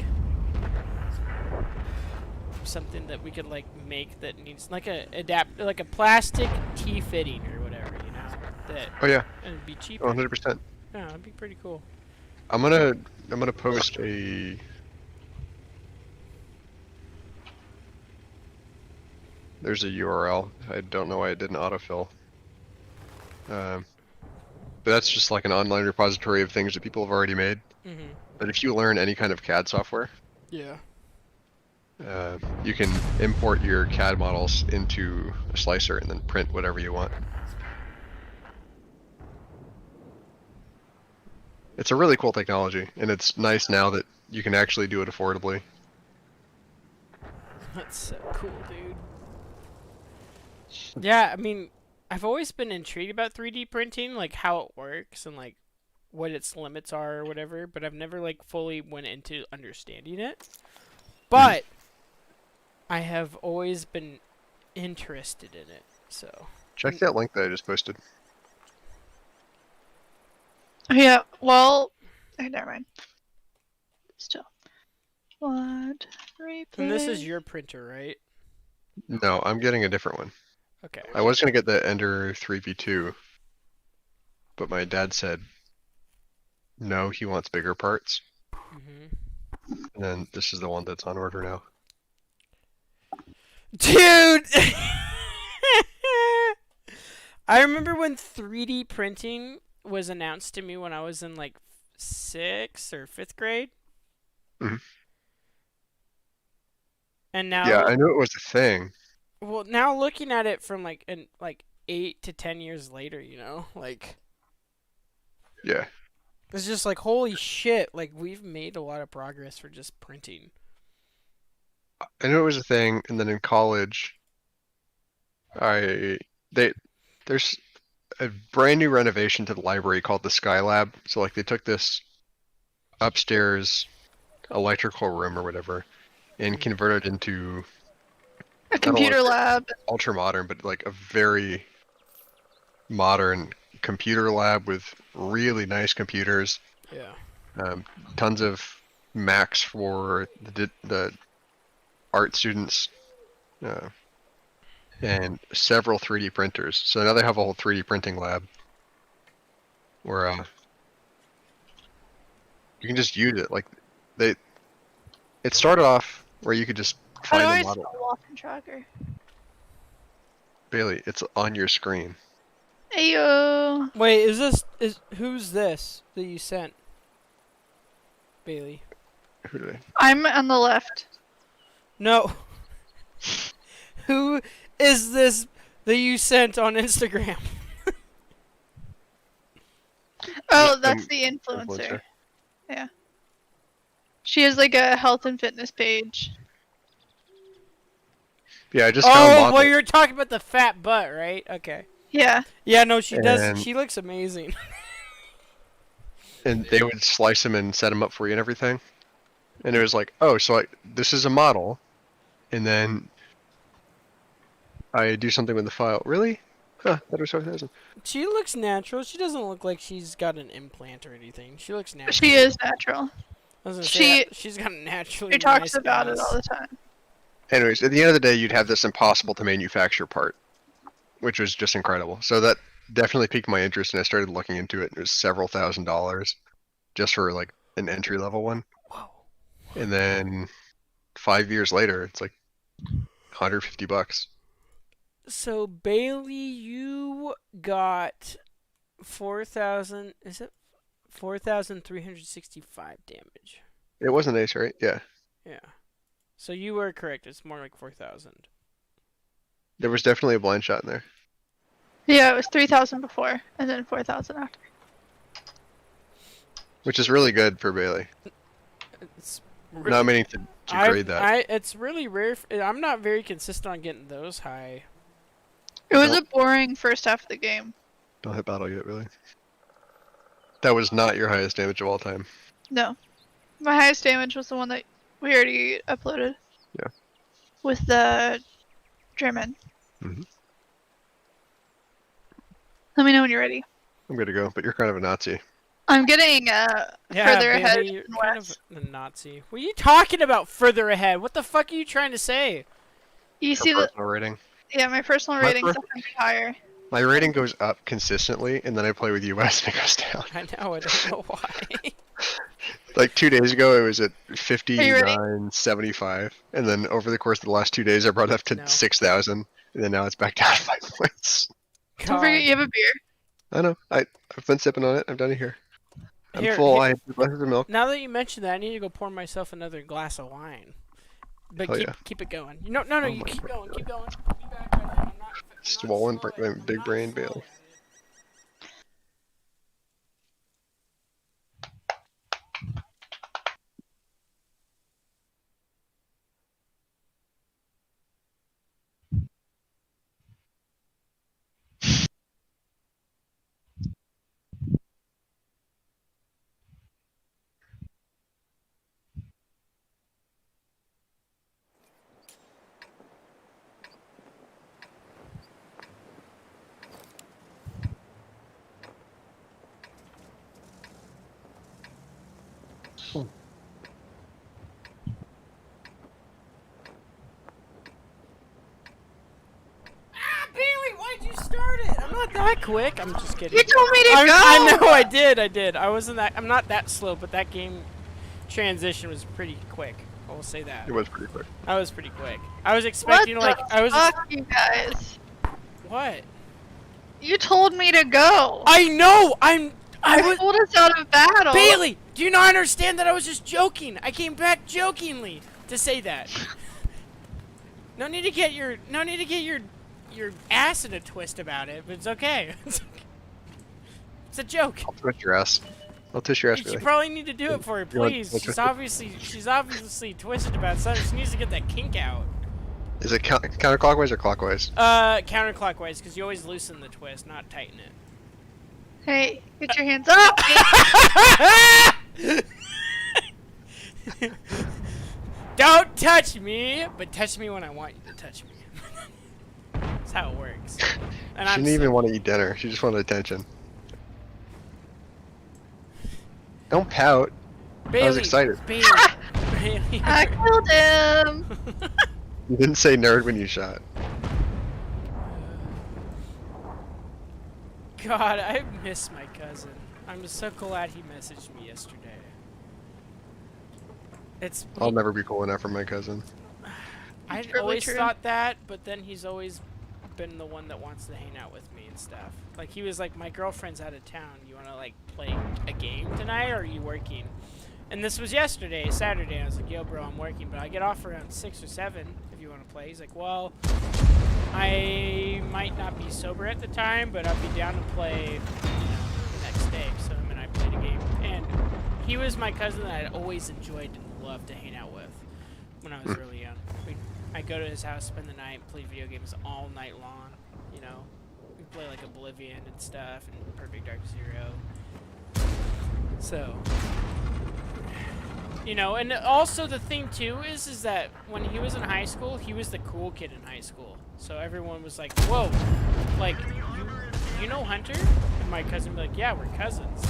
something that we could like make that needs like a plastic T fitting or whatever, you know, that Oh yeah, it'd be cheap. 100%. Yeah, it'd be pretty cool. I'm gonna post a. There's a URL. I don't know why it didn't autofill. But that's just like an online repository of things that people have already made. Mhm. But if you learn any kind of CAD software, Yeah. you can import your CAD models into a slicer and then print whatever you want. It's a really cool technology, and it's nice now that you can actually do it affordably. That's so cool, dude. Yeah, I mean, I've always been intrigued about 3D printing, like how it works and like what its limits are or whatever, but I've never like fully went into understanding it. But I have always been interested in it. So Check that link that I just posted. Yeah, well, never mind. Still. What? Replay. and this is your printer, right? No, I'm getting a different one. Okay. I was gonna get the Ender 3v2, but my dad said no, he wants bigger parts. Mhm. And then this is the one that's on order now. Dude! I remember when 3D printing was announced to me when I was in like 6th or 5th grade. Mhm. And now, Yeah, I knew it was a thing. well, now looking at it from like 8 to 10 years later, you know, like Yeah. it's just like holy shit, like we've made a lot of progress for just printing. I knew it was a thing, and then in college, they there's a brand new renovation to the library called the Skylab. So like they took this upstairs electrical room or whatever and Mhm. converted it into A not only computer lab. ultra modern, but like a very modern computer lab with really nice computers, Yeah. um, tons of Macs for the art students, uh, and several 3D printers. So now they have a whole 3D printing lab where you can just use it. Like they, it started off where you could just How do find the I model. spell walking tracker? Bailey, it's on your screen. Ayo. Wait, who's this that you sent? Bailey. Who did I? I'm on the left. No. Who is this that you sent on Instagram? Oh, Yeah, that's the influencer. influencer. Yeah. She has like a health and fitness page. Yeah, I just found Oh, model. well, you're talking about the fat butt, right? Okay. Yeah. Yeah, no, she does. And- She looks amazing. And they would slice them and set them up for you and everything. And it was like, oh, so this is a model, and then I do something with the file. Really? Huh, that was 5,000. She looks natural. She doesn't look like she's got an implant or anything. She looks natural. She is natural. I was gonna she- say, she's got a naturally She talks nice about it ass. all the time. Anyways, at the end of the day, you'd have this impossible to manufacture part, which was just incredible. So that definitely piqued my interest, and I started looking into it. It was several $1,000s just for like an entry level one. Whoa. And then 5 years later, it's like $150. So Bailey, you got 4,000. Is it 4,365 damage? It wasn't ace, right? Yeah. Yeah. So you were correct. It's more like 4,000. There was definitely a blind shot in there. Yeah, it was 3,000 before, and then 4,000 after. Which is really good for Bailey. It's Not meaning to grade that. It's really rare. I'm not very consistent on getting those high. It was Nope. a boring first half of the game. Don't hit battle yet, really. That was not your highest damage of all time. No. My highest damage was the one that we already uploaded. Yeah. With the German. Mhm. Let me know when you're ready. I'm good to go, but you're kind of a Nazi. I'm getting Yeah, further Bailey, ahead you're than kind Wes. of a Nazi. What are you talking about? Further ahead? What the fuck are you trying to say? You Her see the personal rating. yeah, my personal My rating's per- 100 higher. My rating goes up consistently, and then I play with US and it goes down. I know. I don't know why. Like 2 days ago, it was at you ready? 59.75, and then over the course of the last 2 days, I brought it up to No. 6,000, and then now it's back down 5 points. Don't forget God. you have a beer. I know. I've been sipping on it. I've done it here. I'm Here- full. here- I have 2 glasses of milk. Now that you mention that, I need to go pour myself another glass of wine. But Hell keep yeah. keep it going. No, Oh you my keep God. going. Keep going. Be back. I'm not Swollen, slow. big I'm brain not Bailey. slow. Bailey, why'd you start it? I'm not that quick. I'm just kidding. You told me to go! I know, I did. I wasn't that. I'm not that slow, but that game transition was pretty quick. I will say that. It was pretty quick. I was pretty quick. I was expecting Fuck you guys. What? You told me to go. I know. I was. pulled us out of battle. Bailey, do you not understand that I was just joking? I came back jokingly to say that. No need to get your ass in a twist about it, but it's okay. It's a joke. I'll twist your ass. I'll twist your ass, You Bailey. probably need to do it for her, You want- please. want She's obviously twisted about something. She needs to get that kink out. Is it counterclockwise or clockwise? Counterclockwise, because you always loosen the twist, not tighten it. Hey, get your hands up. Don't touch me, but touch me when I want you to touch me. That's how it works. And She didn't even want to eat dinner. She just wanted attention. Don't pout. Bailey, I was excited. Bailey, Bailey. I killed him. You didn't say nerd when you shot. God, I miss my cousin. I'm so glad he messaged me yesterday. I'll never be cool enough for my cousin. I It's really always true. thought that, but then he's always been the one that wants to hang out with me and stuff. Like, he was like, my girlfriend's out of town. You want to, like, play a game tonight, or are you working? And this was yesterday, Saturday. I was like, yo, bro, I'm working, but I get off around 6 or 7 if you want to play. He's like, well, I might not be sober at the time, but I'll be down to play, the next day. So him and I played a game. And he was my cousin that I'd always enjoyed and loved to hang out with when I was really young. I'd go to his house, spend the night, play video games all night long, you know. We'd play like Oblivion and stuff, and Perfect Dark Zero. So, you know, and also the thing too is that when he was in high school, he was the cool kid in high school. So everyone was like, whoa, like, you know Hunter? And my cousin would be like, yeah, we're cousins.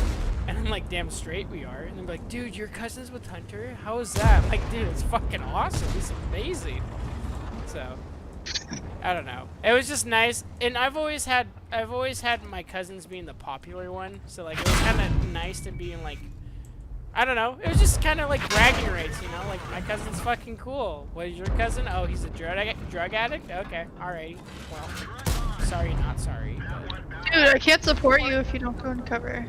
And I'm like, damn straight we are. And they're like, dude, you're cousins with Hunter? How is that? I'm like, dude, it's fucking awesome. He's amazing. So, I don't know. It was just nice. And I've always had my cousins being the popular one. So, like, it was kind of nice to be in, like, I don't know. It was just kind of like bragging rights, you know? Like, my cousin's fucking cool. What is your cousin? Oh, he's a drug addict? Okay, alrighty. Well, sorry, not sorry. But... Dude, I can't support you if you don't go in cover.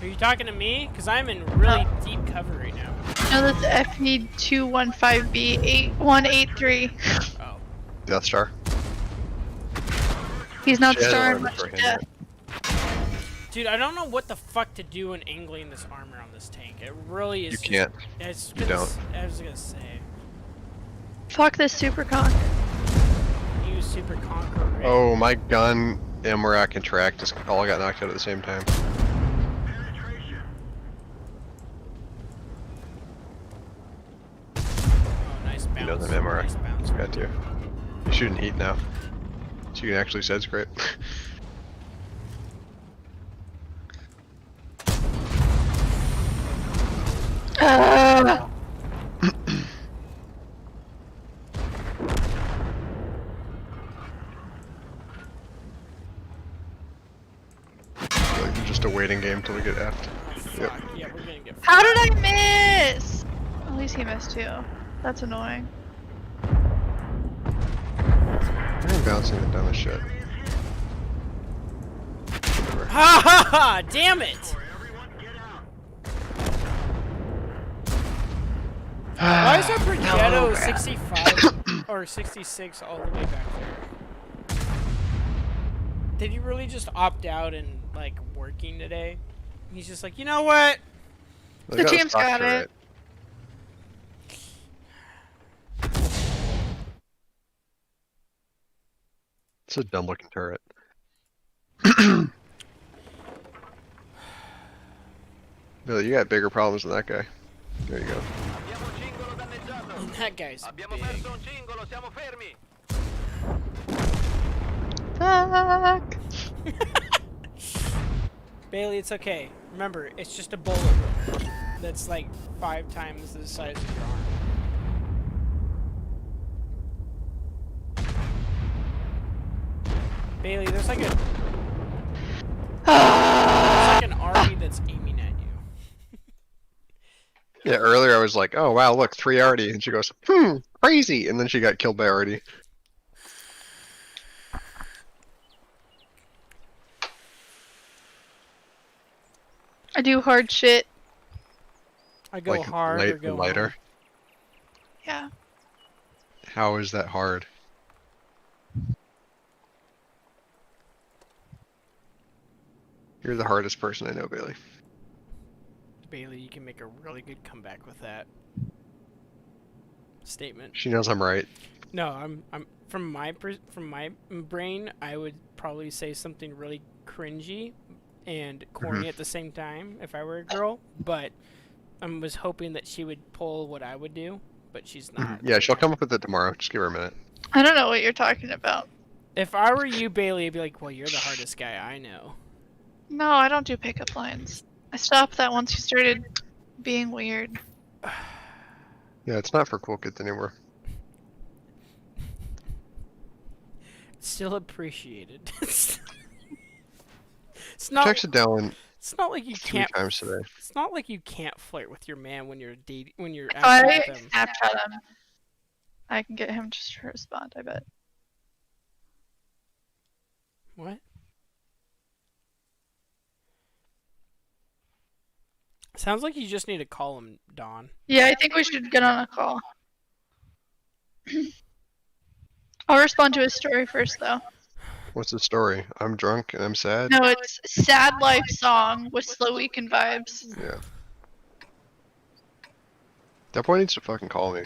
Are you talking to me? Because I'm in really deep cover right now. No, that's FE215B 8183. Oh. Death Star. He's not She had starring alarms much for to him. death. Dude, I don't know what the fuck to do in angling this armor on this tank. It really is. You can't. It's You don't. I was gonna say. Fuck this super conk. Use Super Conqueror. Right? Oh, my gun, MRAC, and track just all got knocked out at the same time. Oh, nice bounce. You know the MRAC. Nice bounce. Got you. You're shooting heat now. So you can actually say it's great. Like, you're just a waiting game till we get effed. Yep. Fuck, yeah, we're gonna get. How did I miss? At least he missed too. That's annoying. I'm bouncing the dumbest shit. Whatever. Ha ha ha! Damn it! Why is our Progetto 65 or 66 all the way back there? Did he really just opt out and like working today? He's just like, you know what? They The a team's stock got turret. It's a dumb looking turret. Billy, you got bigger problems than that guy. There you go. Abbiamo un cingolo danneggiato. And that guy's Abbiamo big. perso un cingolo, siamo fermi. Fuck. Bailey, it's okay. Remember, it's just a bullet. that's like 5 times the size of your arm. Bailey, there's like a an army that's aiming at you. Yeah, earlier I was like, oh wow, look, 3 already, and she goes, crazy, and then she got killed by already. I do hard shit. I go Like hard or light go and lighter. home. Yeah. How is that hard? You're the hardest person I know, Bailey. Bailey, you can make a really good comeback with that statement. She knows I'm right. No, I'm from my brain, I would probably say something really cringy and corny at the same time if I were a girl, but I was hoping that she would pull what I would do, but she's not. Yeah, she'll come up with it tomorrow. Just give her a minute. I don't know what you're talking about. If I were you, Bailey, I'd be like, well, you're the hardest guy I know. No, I don't do pickup lines. I stopped that once you started being weird. Yeah, it's not for cool kids anymore. Still appreciated. It's not. Texted Dallin It's not like you 3 can't. times today. It's not like you can't flirt with your man when you're dating. When you're If actually I with him. Snapchat him, I can get him just to respond, I bet. What? Sounds like you just need to call him, Dawn. Yeah, I think we should get on a call. I'll respond to his story first, though. What's the story? I'm drunk and I'm sad? No, it's Sad Life Song with Slow Weekend vibes. Yeah. That boy needs to fucking call me.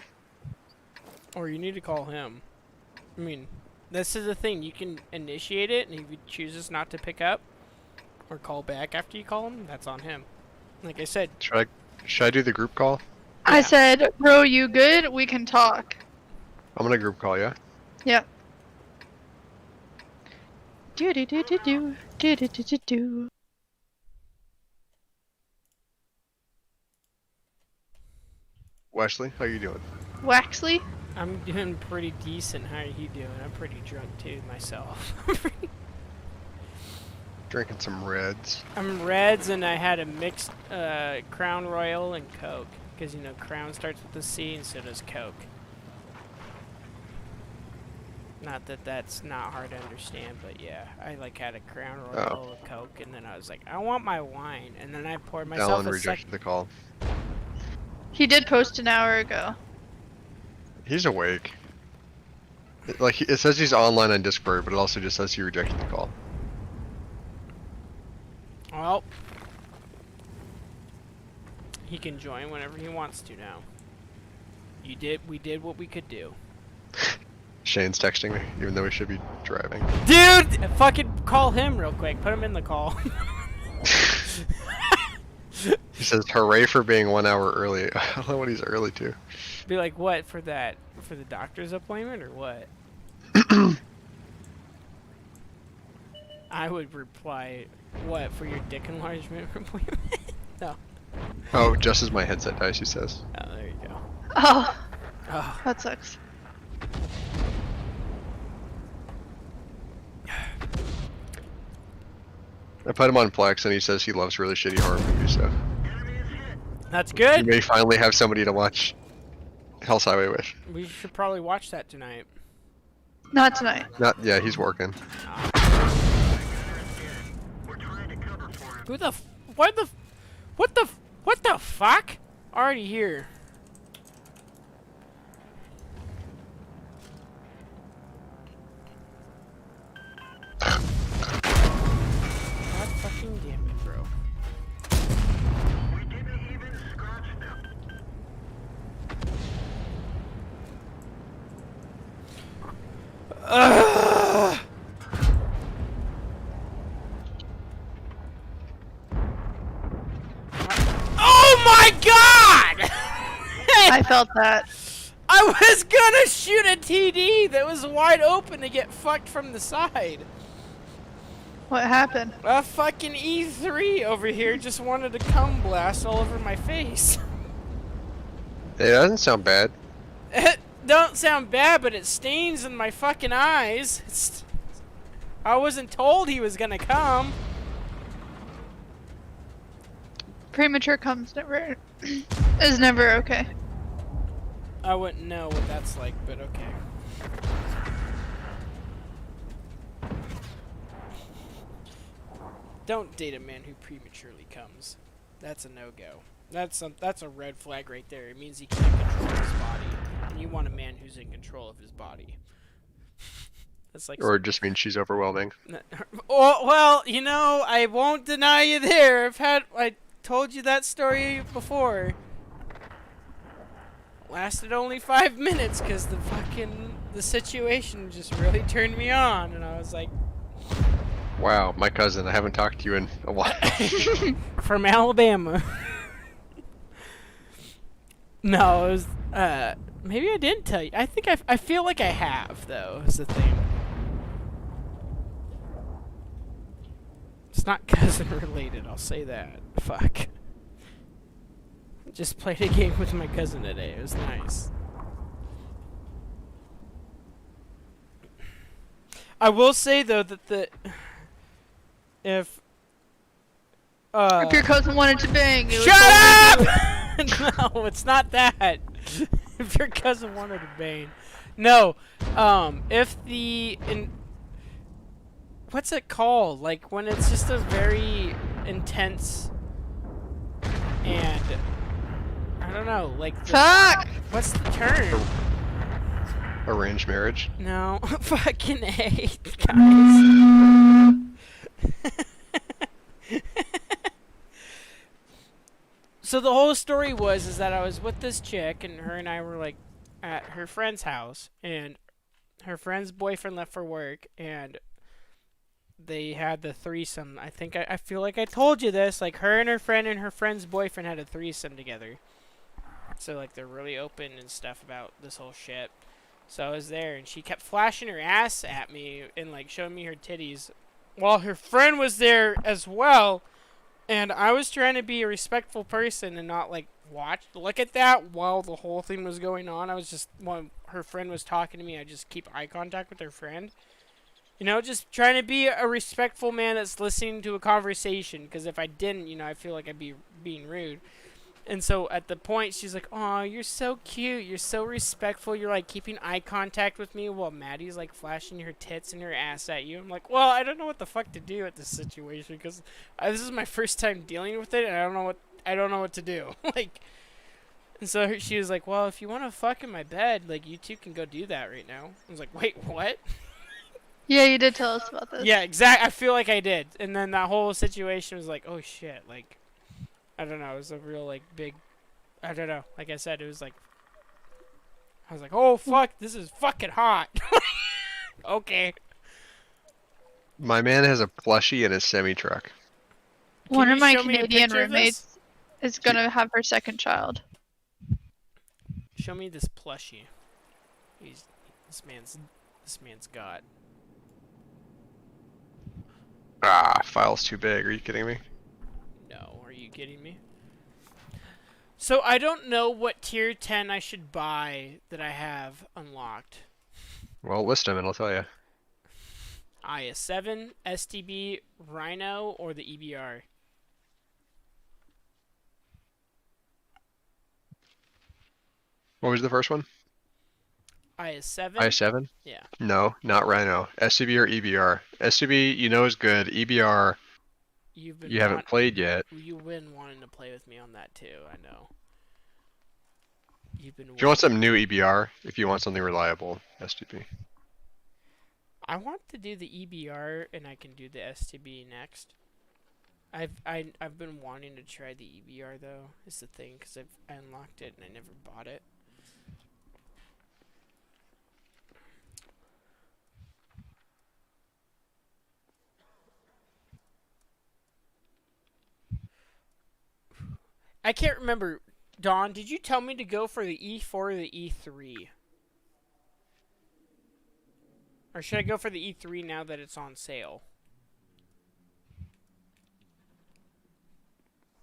Or you need to call him. I mean, this is the thing. You can initiate it, and if he chooses not to pick up or call back after you call him, that's on him. Like I said, Should I do the group call? I Yeah. said, bro, you good? We can talk. I'm gonna group call, yeah? Yep. Do do do do do do do do do do. Wesley, how you doing? Waxley? I'm doing pretty decent. How are you doing? I'm pretty drunk too myself. Drinking some Reds. I'm Reds, and I had a mixed Crown Royal and Coke. Because, you know, Crown starts with a C, and so does Coke. Not that that's not hard to understand, but yeah. I, like, had a Crown Royal, a Coke, and then I was like, I want my wine. And then I poured myself Dallin a rejected the call. He did post an hour ago. He's awake. Like, it says he's online on Discord, but it also just says he rejected the call. Well, he can join whenever he wants to now. We did what we could do. Shane's texting me, even though we should be driving. Dude! Fucking call him real quick. Put him in the call. He says, hooray for being 1 hour early. I don't know what he's early to. Be like, what, for that? For the doctor's appointment, or what? I would reply, what, for your dick enlargement appointment? No. Oh, just as my headset dies, he says. Oh, there you go. Oh, Oh. that sucks. I put him on Plex, and he says he loves really shitty horror movies, so That's he good. may finally have somebody to watch Hell's Highway with. We should probably watch that tonight. Not tonight. Yeah, he's working. Who the what the fuck? Already here. God fucking damn it, bro. We didn't even scratch them. Ugh. Oh my god! I felt that. I was gonna shoot a TD that was wide open to get fucked from the side. What happened? A fucking E3 over here just wanted to cum blast all over my face. It doesn't sound bad. It don't sound bad, but it stains in my fucking eyes. I wasn't told he was gonna come. Premature comes never is never okay. I wouldn't know what that's like, but okay. Don't date a man who prematurely comes. That's a no-go. That's a red flag right there. It means he can't control his body, and you want a man who's in control of his body. That's like. Or it just means she's overwhelming. Oh, well, you know, I won't deny you there. I told you that story before. Lasted only 5 minutes because the situation just really turned me on, and I was like, Wow, my cousin. I haven't talked to you in a while. from Alabama. No, it was, maybe I didn't tell you. I think I feel like I have, though, is the thing. It's not cousin related, I'll say that. Fuck. Just played a game with my cousin today. It was nice. I will say though that if If your cousin wanted to bang, it shut would up! No, it's not that. If your cousin wanted to bang, no. If what's it called? Like when it's just a very intense and I don't know, like Fuck! what's the term? Arranged marriage. No, fucking A, guys. So the whole story is that I was with this chick, and her and I were like at her friend's house, and her friend's boyfriend left for work, and they had the threesome. I feel like I told you this. Like her and her friend's boyfriend had a threesome together. So like they're really open and stuff about this whole shit. So I was there, and she kept flashing her ass at me and like showing me her titties, while her friend was there as well. And I was trying to be a respectful person and not like look at that while the whole thing was going on. I was just when her friend was talking to me, I just keep eye contact with her friend. You know, just trying to be a respectful man that's listening to a conversation. Because if I didn't, you know, I feel like I'd be being rude. And so at the point, she's like, "Oh, you're so cute. You're so respectful. You're like keeping eye contact with me while Maddie's like flashing her tits and her ass at you." I'm like, "Well, I don't know what the fuck to do at this situation because this is my first time dealing with it, and I don't know what to do." Like, and so she was like, "Well, if you want to fuck in my bed, like you two can go do that right now." I was like, "Wait, what?" Yeah, you did tell us about this. Yeah, exactly. I feel like I did. And then that whole situation was like, "Oh shit!" Like, I don't know. It was a real like big. I don't know. Like I said, it was like. I was like, "Oh fuck, this is fucking hot." Okay. My man has a plushie in his semi truck. One Can of you my show me a Canadian picture of this? roommates is gonna have her second child. Show me this plushie. This man's got. Ah, file's too big. Are you kidding me? No, are you kidding me? So I don't know what tier 10 I should buy that I have unlocked. Well, list them and I'll tell you. IS7, STB, Rhino, or the EBR. What was the first one? IS7? I7? Yeah. No, not Rhino. SCB or EBR. SCB, you know, is good. EBR, You've been you haven't played yet. You've been wanting to play with me on that too, I know. You've been If you want some new EBR, if you want something reliable, STB. I want to do the EBR and I can do the STB next. I've been wanting to try the EBR though, is the thing, because I unlocked it and I never bought it. I can't remember. Dawn, did you tell me to go for the E4 or the E3? Or should I go for the E3 now that it's on sale?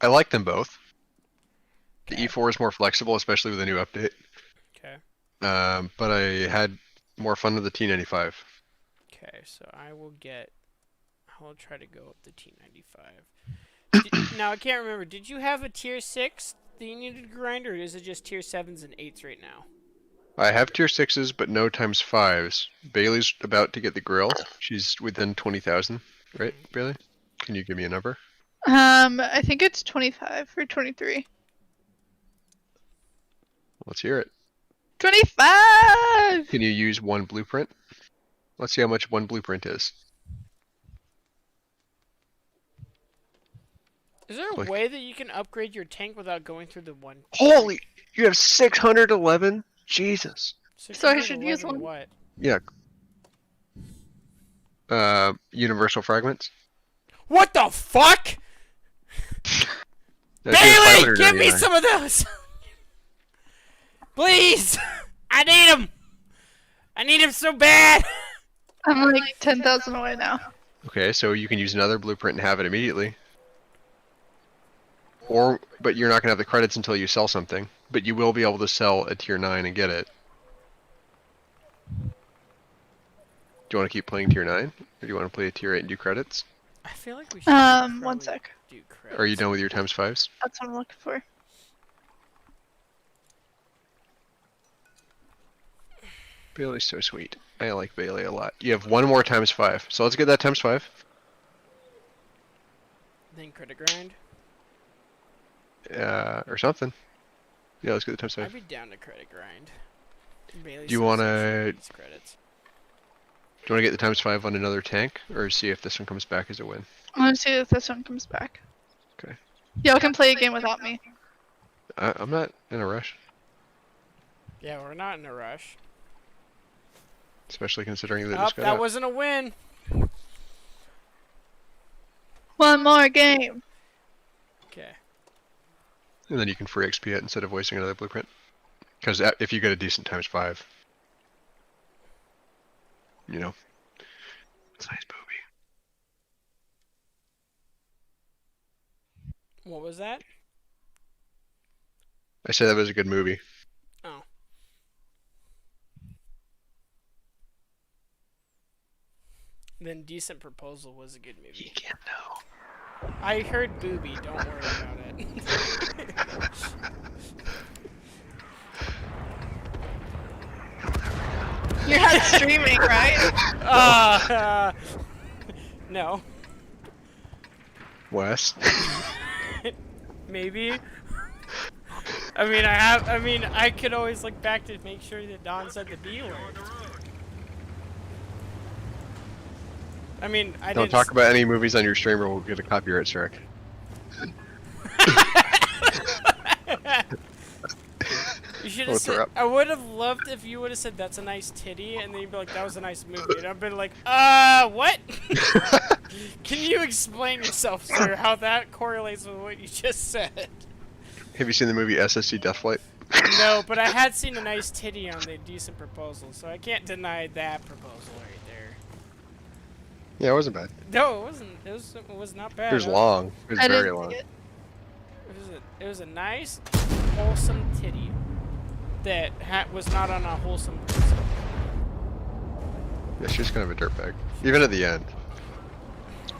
I like them both. The Okay. E4 is more flexible, especially with a new update. Okay. But I had more fun with the T95. Okay, so I will try to go up the T95. Now, I can't remember. Did you have a tier 6 that you needed to grind, or is it just tier 7s and 8s right now? I have tier 6s, but no times 5s. Bailey's about to get the grill. She's within 20,000, right, Bailey? Can you give me a number? I think it's 25 or 23. Let's hear it. 25! Can you use one blueprint? Let's see how much one blueprint is. Is there a Click. way that you can upgrade your tank without going through the one? Holy! You have 611? Jesus. So I should use 611 one? What? Yeah. Universal fragments? What the fuck? Bailey, give me some of those! Please! I need them! I need them so bad! I'm like 10,000 away now. Okay, so you can use another blueprint and have it immediately. But you're not gonna have the credits until you sell something. But you will be able to sell a tier 9 and get it. Do you want to keep playing tier 9? Or do you want to play a tier 8 and do credits? I feel like we should One probably sec. do Or are you credits. done with your times 5s? That's what I'm looking for. Bailey's so sweet. I like Bailey a lot. You have one more times 5. So let's get that times 5. Then credit grind. Or something. Yeah, let's get the times I'd 5. be down to credit grind. Bailey Do you says wanna- that she needs credits. Do you want to get the times 5 on another tank? Or see if this one comes back as a win? I want to see if this one comes back. Okay. Y'all can play a game without me. I'm not in a rush. Yeah, we're not in a rush. Especially considering that Oh, just got that out. wasn't a win. One more game. Okay. And then you can free XP it instead of wasting another blueprint. Because if you get a decent times 5, you know, it's a nice booby. What was that? I said that was a good movie. Oh. Then Decent Proposal was a good You movie. can't know. I heard booby, don't worry about it. You're not streaming, right? No. Wes. Maybe. I could always look back to make sure that Don said the B word. I Don't didn't talk about any movies on your stream or we'll get a copyright strike. You should have What's her said. up? I would have loved if you would have said that's a nice titty, and then you'd be like, that was a nice movie, and I've been like, what? Can you explain yourself, sir? How that correlates with what you just said? Have you seen the movie SSC Deathflight? No, but I had seen a nice titty on the Decent Proposal, so I can't deny that proposal right there. Yeah, it wasn't bad. No, it wasn't. It was not bad. It was long. It was I very didn't long. see it. It was a nice, wholesome titty that was not on a wholesome person. Yeah, she was kind of a dirtbag. Even at the end.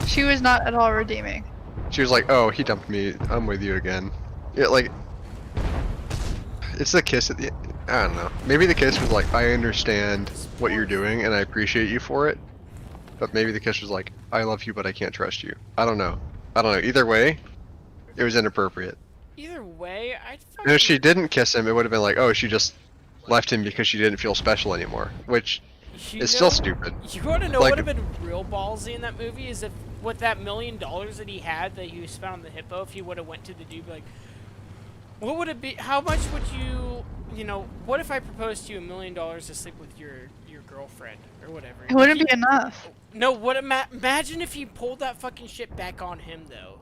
She was not at all redeeming. She was like, oh, he dumped me. I'm with you again. Yeah, like... It's the kiss at the end. I don't know. Maybe the kiss was like, I understand what you're doing and I appreciate you for it. But maybe the kiss was like, I love you but I can't trust you. I don't know. Either way, it was inappropriate. Either way, I'd fucking... And if she didn't kiss him, it would have been like, oh, she just left him because she didn't feel special anymore. Which You is know- still stupid. You want to know Like- what would have been real ballsy in that movie is if with that $1 million that he had that he spent on the hippo, if he would have went to the dude like, what would it be? How much would what if I proposed to you $1 million to sleep with your girlfriend or whatever? It wouldn't be enough. No, imagine if he pulled that fucking shit back on him though,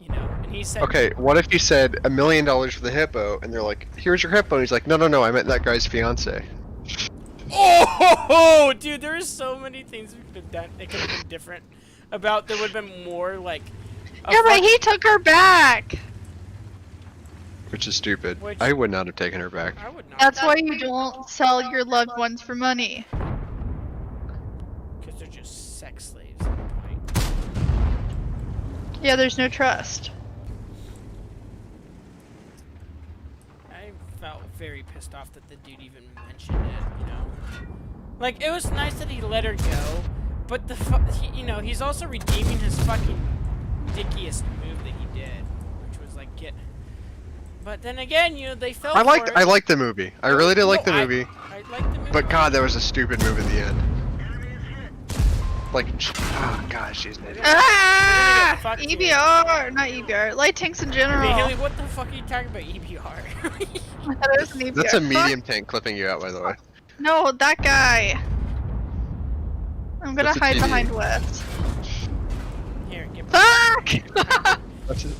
and he said, Okay, what if he said $1 million for the hippo, and they're like, here's your hippo, and he's like, no, I meant that guy's fiance. oh, dude, there's so many things we could have done. It could have been different. That would have been more like. Yeah, but he took her back. Which is stupid. Which- I would not have taken her back. I would not. That's why you don't sell your loved ones for money. Because they're just sex slaves at the point. Yeah, there's no trust. I felt very pissed off that the dude even mentioned it, you know? Like, it was nice that he let her go, but you know, he's also redeeming his fucking dickiest move that he did, which was like But then again, you know, they fell I for it. liked the movie. I really did like the No, movie. I liked the movie. But God, that was a stupid move at the end. Like, oh God, she's an idiot. Ah! Fuck you. EBR, not EBR. Light tanks in general. Haley, what the fuck are you talking about, EBR? I thought it was an EBR. That's a Fuck. medium tank clipping you out, by the way. No, that guy. I'm gonna That's a hide TD. behind West. Here, give me. Fuck! That's it.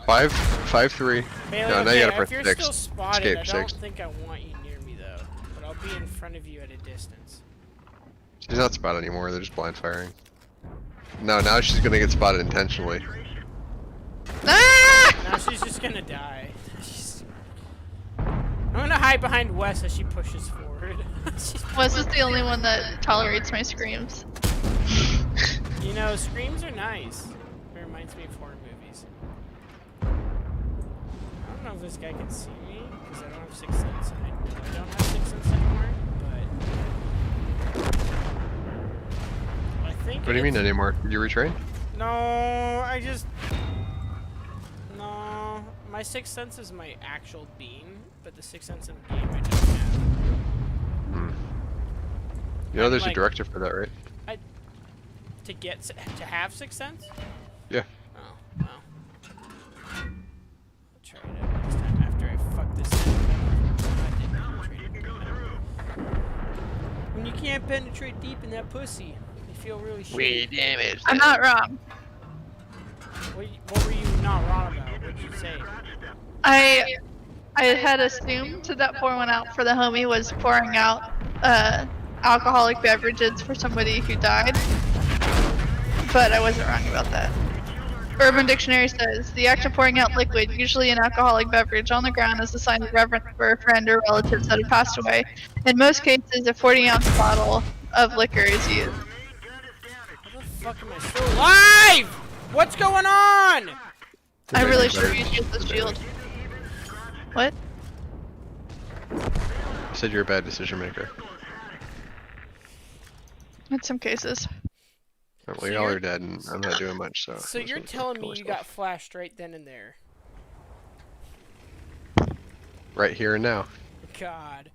5-3. Haley, No, now okay, you gotta press if you're 6. still spotted, I Escape don't 6. think I want you near me though. But I'll be in front of you at a distance. She's not spotted anymore, they're just blind firing. No, now she's gonna get spotted intentionally. Ah! Now she's just gonna die. I'm gonna hide behind Wes as she pushes forward. Wes is the only one that tolerates my screams. You know, screams are nice. It reminds me of horror movies. I don't know if this guy can see me, because I don't have Sixth Sense. I know I don't have Sixth Sense anymore, but... I think What do you mean it's- anymore? You retrain? No, I just... No, my Sixth Sense is my actual being, but the Sixth Sense in the game I don't have. You know there's like- a directive for that, right? To have Sixth Sense? Yeah. Oh, well. I'll try it out next time after I fuck this thing. When you can't penetrate deep in that pussy, you feel really shitty. damage. I'm not wrong. What were you not wrong about? What did you say? I had assumed that pour one out for the homie was pouring out alcoholic beverages for somebody who died, but I wasn't wrong about that. Urban Dictionary says the act of pouring out liquid, usually an alcoholic beverage, on the ground is a sign of reverence for a friend or relatives that have passed away. In most cases, a 40-ounce bottle of liquor is used. How the fuck am I still alive? What's going on? I really should have used the shield. What? I said you're a bad decision maker. In some cases. Well, So y'all you're- are dead and I'm not doing much, so... So I'm just you're gonna telling kill me you myself. got flashed right then and there? Right here and now. God.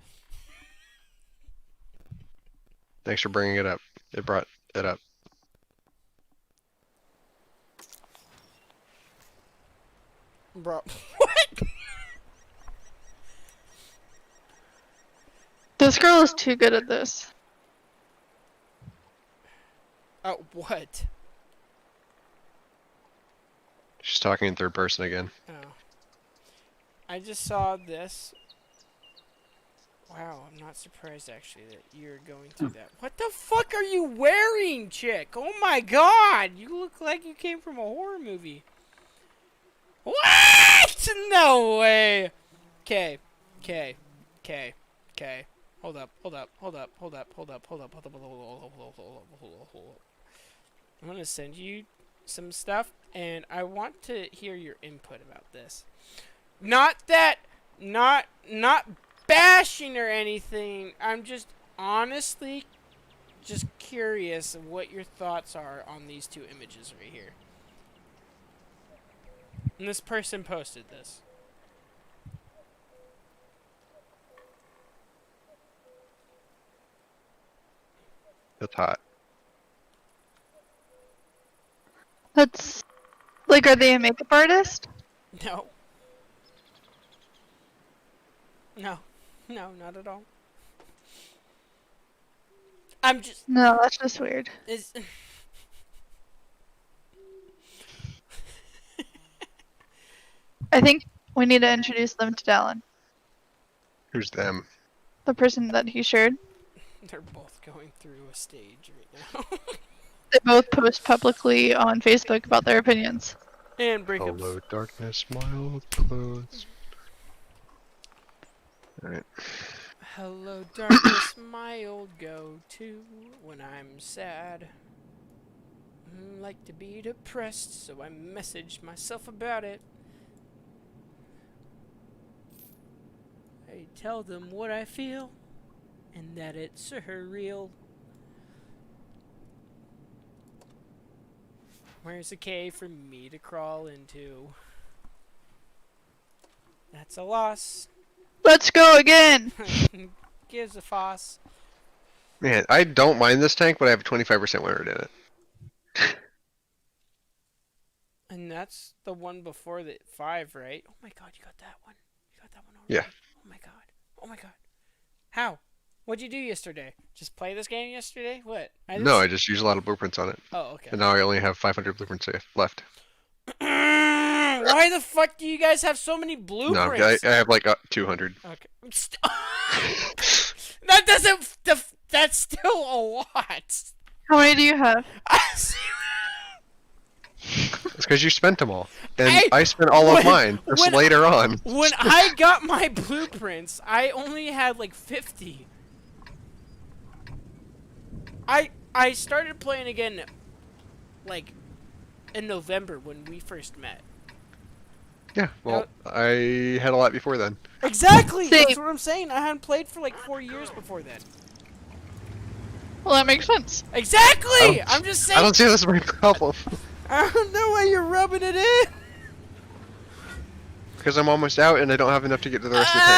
Thanks for bringing it up. It brought it up. Bro. What? This girl is too good at this. What? She's talking in third person again. Oh. I just saw this. Wow, I'm not surprised actually that you're going through that. What the fuck are you wearing, chick? Oh my god! You look like you came from a horror movie. What? No way! Okay. Hold up. I'm gonna send you some stuff, and I want to hear your input about this. Not bashing or anything. I'm just honestly just curious of what your thoughts are on these two images right here. And this person posted this. That's hot. That's like, are they a makeup artist? No. No, not at all. I'm just. No, that's just weird. Is. I think we need to introduce them to Dallin, Who's them? the person that he shared. They're both going through a stage right now. They both post publicly on Facebook about their opinions. And breakups. Hello, darkness, my old clothes. Alright. Hello, darkness, my old go-to when I'm sad. Like to be depressed, so I message myself about it. I tell them what I feel, and that it's surreal. Where's a cave for me to crawl into? That's a loss. Let's go again. Gives a fuss. Man, I don't mind this tank, but I have a 25% win rate in it. And that's the one before the 5, right? Oh my god, you got that one. You got that one already. Yeah. Oh my god. Oh my god. How? What'd you do yesterday? Just play this game yesterday? What? No, I just use a lot of blueprints on it. Oh, okay. And now I only have 500 blueprints left. Why the fuck do you guys have so many No, blueprints? I have like 200. Okay. That doesn't. That's still a lot. How many do you have? It's because you spent them all. And I spent all of mine just later on. When I got my blueprints, I only had like 50. I started playing again, like, in November when we first met. Yeah, well, I had a lot before then. Exactly! Same. That's what I'm saying. I hadn't played for like 4 years before then. Well, that makes sense. Exactly! I'm just saying. I don't see this as my problem. I don't know why you're rubbing it in. Because I'm almost out and I don't have enough to get to the rest of the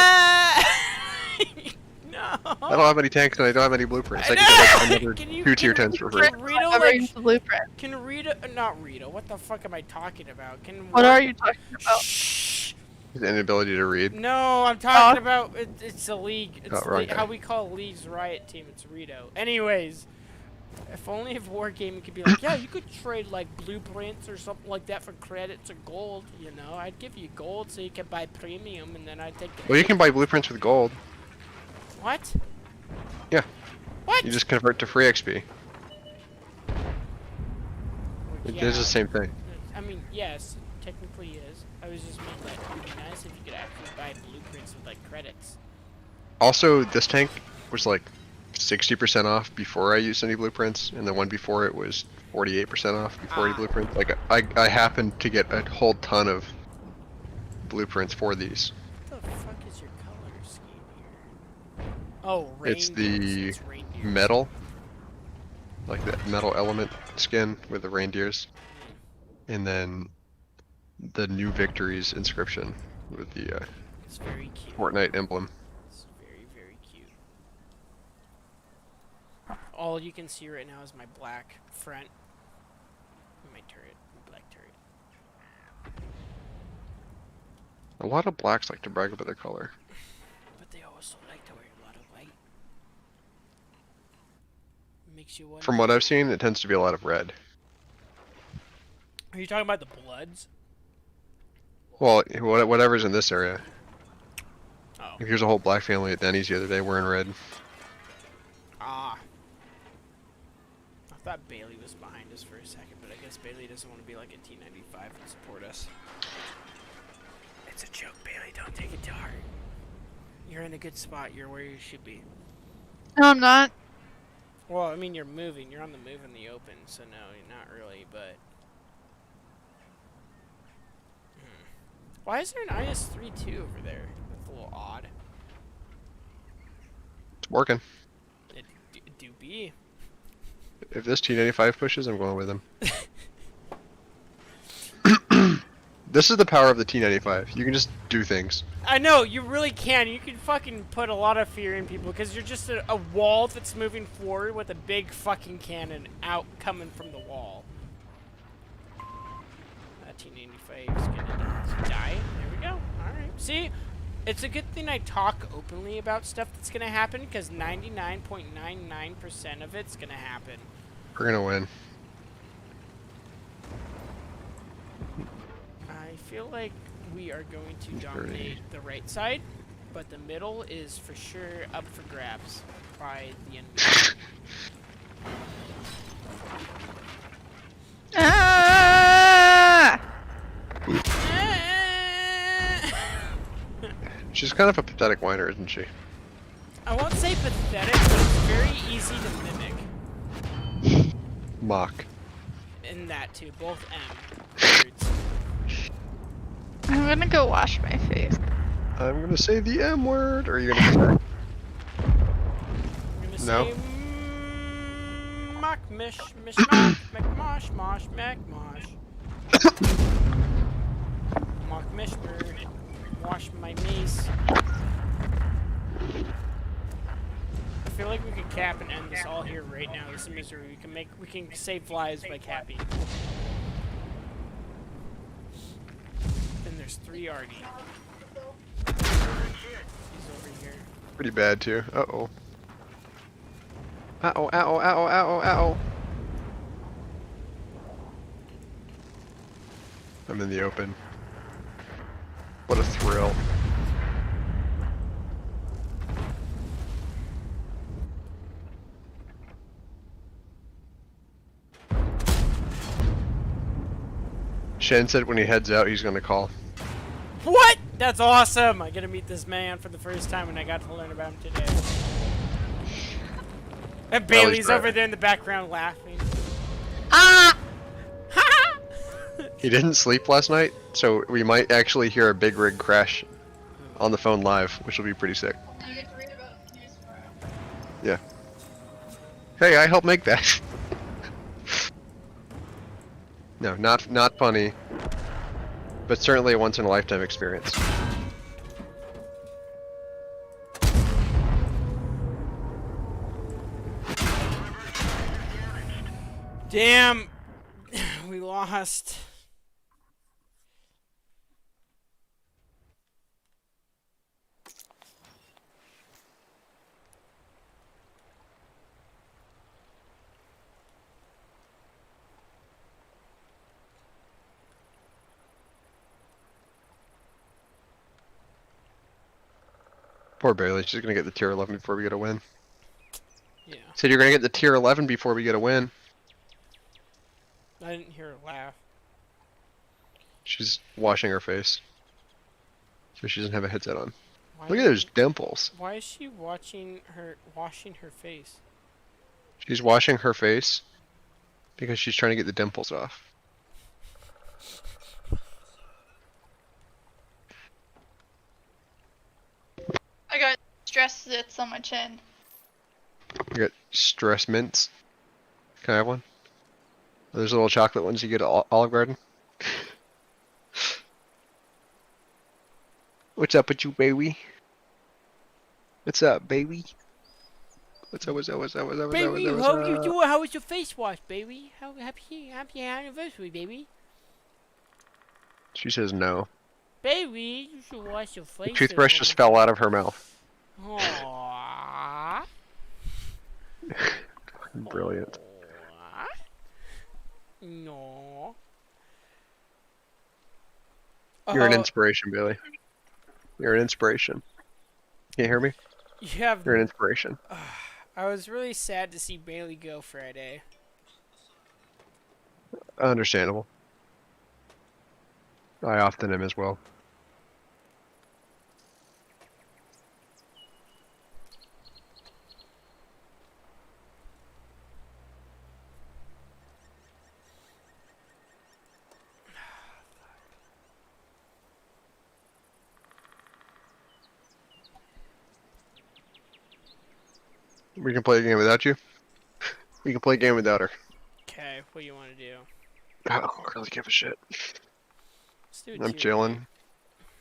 tank. No. I don't have any tanks and I don't have any blueprints. I can get like another Can you- 2 tier can 10s for Can free. Rito, Never like, used the blueprint. can Rita, not Rita, what the fuck am I talking about? What are you talking about? Shh. The inability to read. No, I'm talking about, it's a league. It's Oh, right, how okay. we call leagues Riot Team, it's Rito. Anyways, if only if Wargaming could be like, yeah, you could trade like blueprints or something like that for credits or gold, you know? I'd give you gold so you can buy premium and then I'd take the Well, you can buy blueprints with gold. What? Yeah. What? You just convert to free XP. It Yeah. is the same thing. I mean, yes, it technically is. I was just meaning that it would be nice if you could actually buy blueprints with like credits. Also, this tank was like 60% off before I used any blueprints, and the one before it was 48% off before any blueprints. Like, I happened to get a whole ton of blueprints for these. What the fuck is your color scheme here? Oh, It's reindeers. the It's reindeers. metal. Like that metal element skin with the reindeers. And then the new victories inscription with the It's very cute. Fortnite emblem. It's very, very cute. All you can see right now is my black front. My turret. My black turret. A lot of blacks like to brag about their color. But they also like to wear a lot of white. Makes you wonder. From what I've seen, it tends to be a lot of red. Are you talking about the Bloods? Well, whatever's in this area. Oh. Like, here's a whole black family at Denny's the other day wearing red. Ah. I thought Bailey was behind us for a second, but I guess Bailey doesn't want to be like a T95 and support us. It's a joke, Bailey. Don't take it to heart. You're in a good spot. You're where you should be. No, I'm not. Well, I mean, you're moving. You're on the move in the open, so no, you're not really, but... Why is there an IS-3-2 over there? That's a little odd. It's working. It do be. If this T95 pushes, I'm going with him. This is the power of the T95. You can just do things. I know, you really can. You can fucking put a lot of fear in people because you're just a wall that's moving forward with a big fucking cannon out coming from the wall. That T95 is gonna die. There we go. Alright. See? It's a good thing I talk openly about stuff that's gonna happen because 99.99% of it's gonna happen. We're gonna win. I feel like we are going to dominate the right side, but the middle is for sure up for grabs by the enemy. Ah! She's kind of a pathetic whiner, isn't she? I won't say pathetic, but it's very easy to mimic. Mock. In that too, both M words. I'm gonna go wash my face. I'm gonna say the M word, or are you gonna come back? I'm gonna No. say mock mish mish mock mcmosh mosh mcmosh. Mock mishmer. Wash my mace. I feel like we could cap and end this all here right now. This is misery. We can save lives by capping. And there's 3 already. He's over here. Pretty bad too. Uh-oh. Uh-oh, uh-oh, uh-oh, uh-oh, uh-oh. I'm in the open. What a thrill. Shen said when he heads out, he's gonna call. What? That's awesome! I get to meet this man for the first time and I got to learn about him today. And Bailey's great. over there in the background laughing. Ah! He didn't sleep last night, so we might actually hear a big rig crash on the phone live, which will be pretty sick. Yeah. Hey, I helped make that. No, not funny, but certainly a once in a lifetime experience. Damn! We lost. Poor Bailey, she's gonna get the tier 11 before we get a win. Yeah. Said you're gonna get the tier 11 before we get a win. I didn't hear her laugh. She's washing her face, so she doesn't have a headset on. Why Look at those dimples. Why is she washing her face? She's washing her face because she's trying to get the dimples off. I got stress zits on my chin. You got stress mints. Can I have one? There's little chocolate ones you get at Olive Garden. What's up with you, baby? What's up, baby? What's up, what's up, what's up, what's up, what's up, Baby, what's how up? you doing? How was your face wash, baby? How happy anniversary, baby? She says no. Baby, you should wash your The face. toothbrush just fell out of her mouth. Aww. Brilliant. No. You're an inspiration, Bailey. You're an inspiration. Can you hear me? You have. You're an inspiration. I was really sad to see Bailey go Friday. Understandable. I often am as well. We can play a game without you. We can play a game without her. Okay, what do you want to do? I don't really give a shit. Let's do it I'm to chilling. Your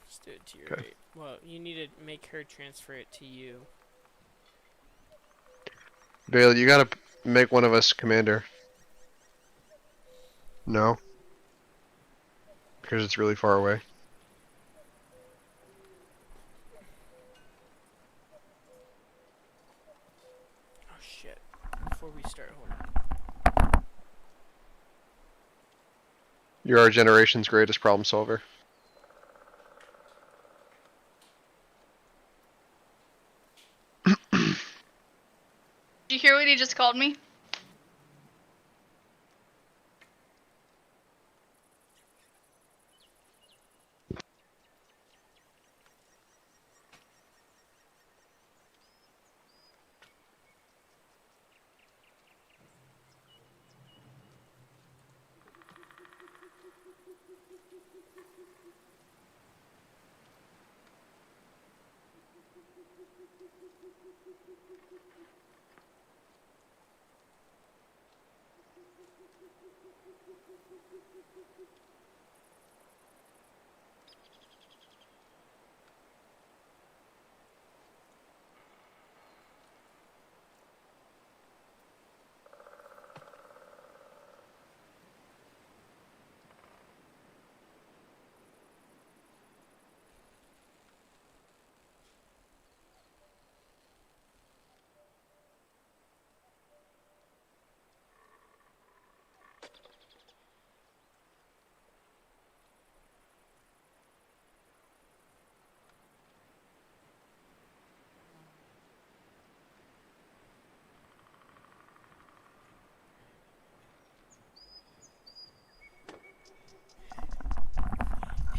Let's do it to your Okay. rate. Well, you need to make her transfer it to you. Bailey, you gotta make one of us commander. No? Because it's really far away. Oh shit. Before we start, hold on. You're our generation's greatest problem solver. Did you hear what he just called me?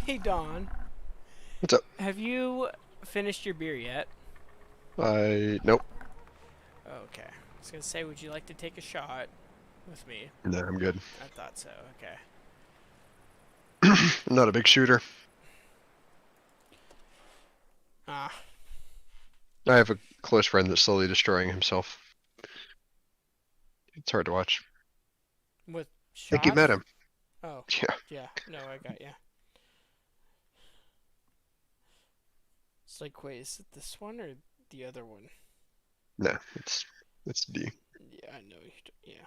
Hey, Don. What's up? Have you finished your beer yet? Nope. Okay. I was gonna say, would you like to take a shot with me? No, I'm good. I thought so. Okay. I'm not a big shooter. Ah, I have a close friend that's slowly destroying himself. It's hard to watch. with I think you met shots? him. Oh, Yeah. yeah. No, I got ya. It's like, wait, is it this one or the other one? No, it's D. Yeah, I know. Yeah.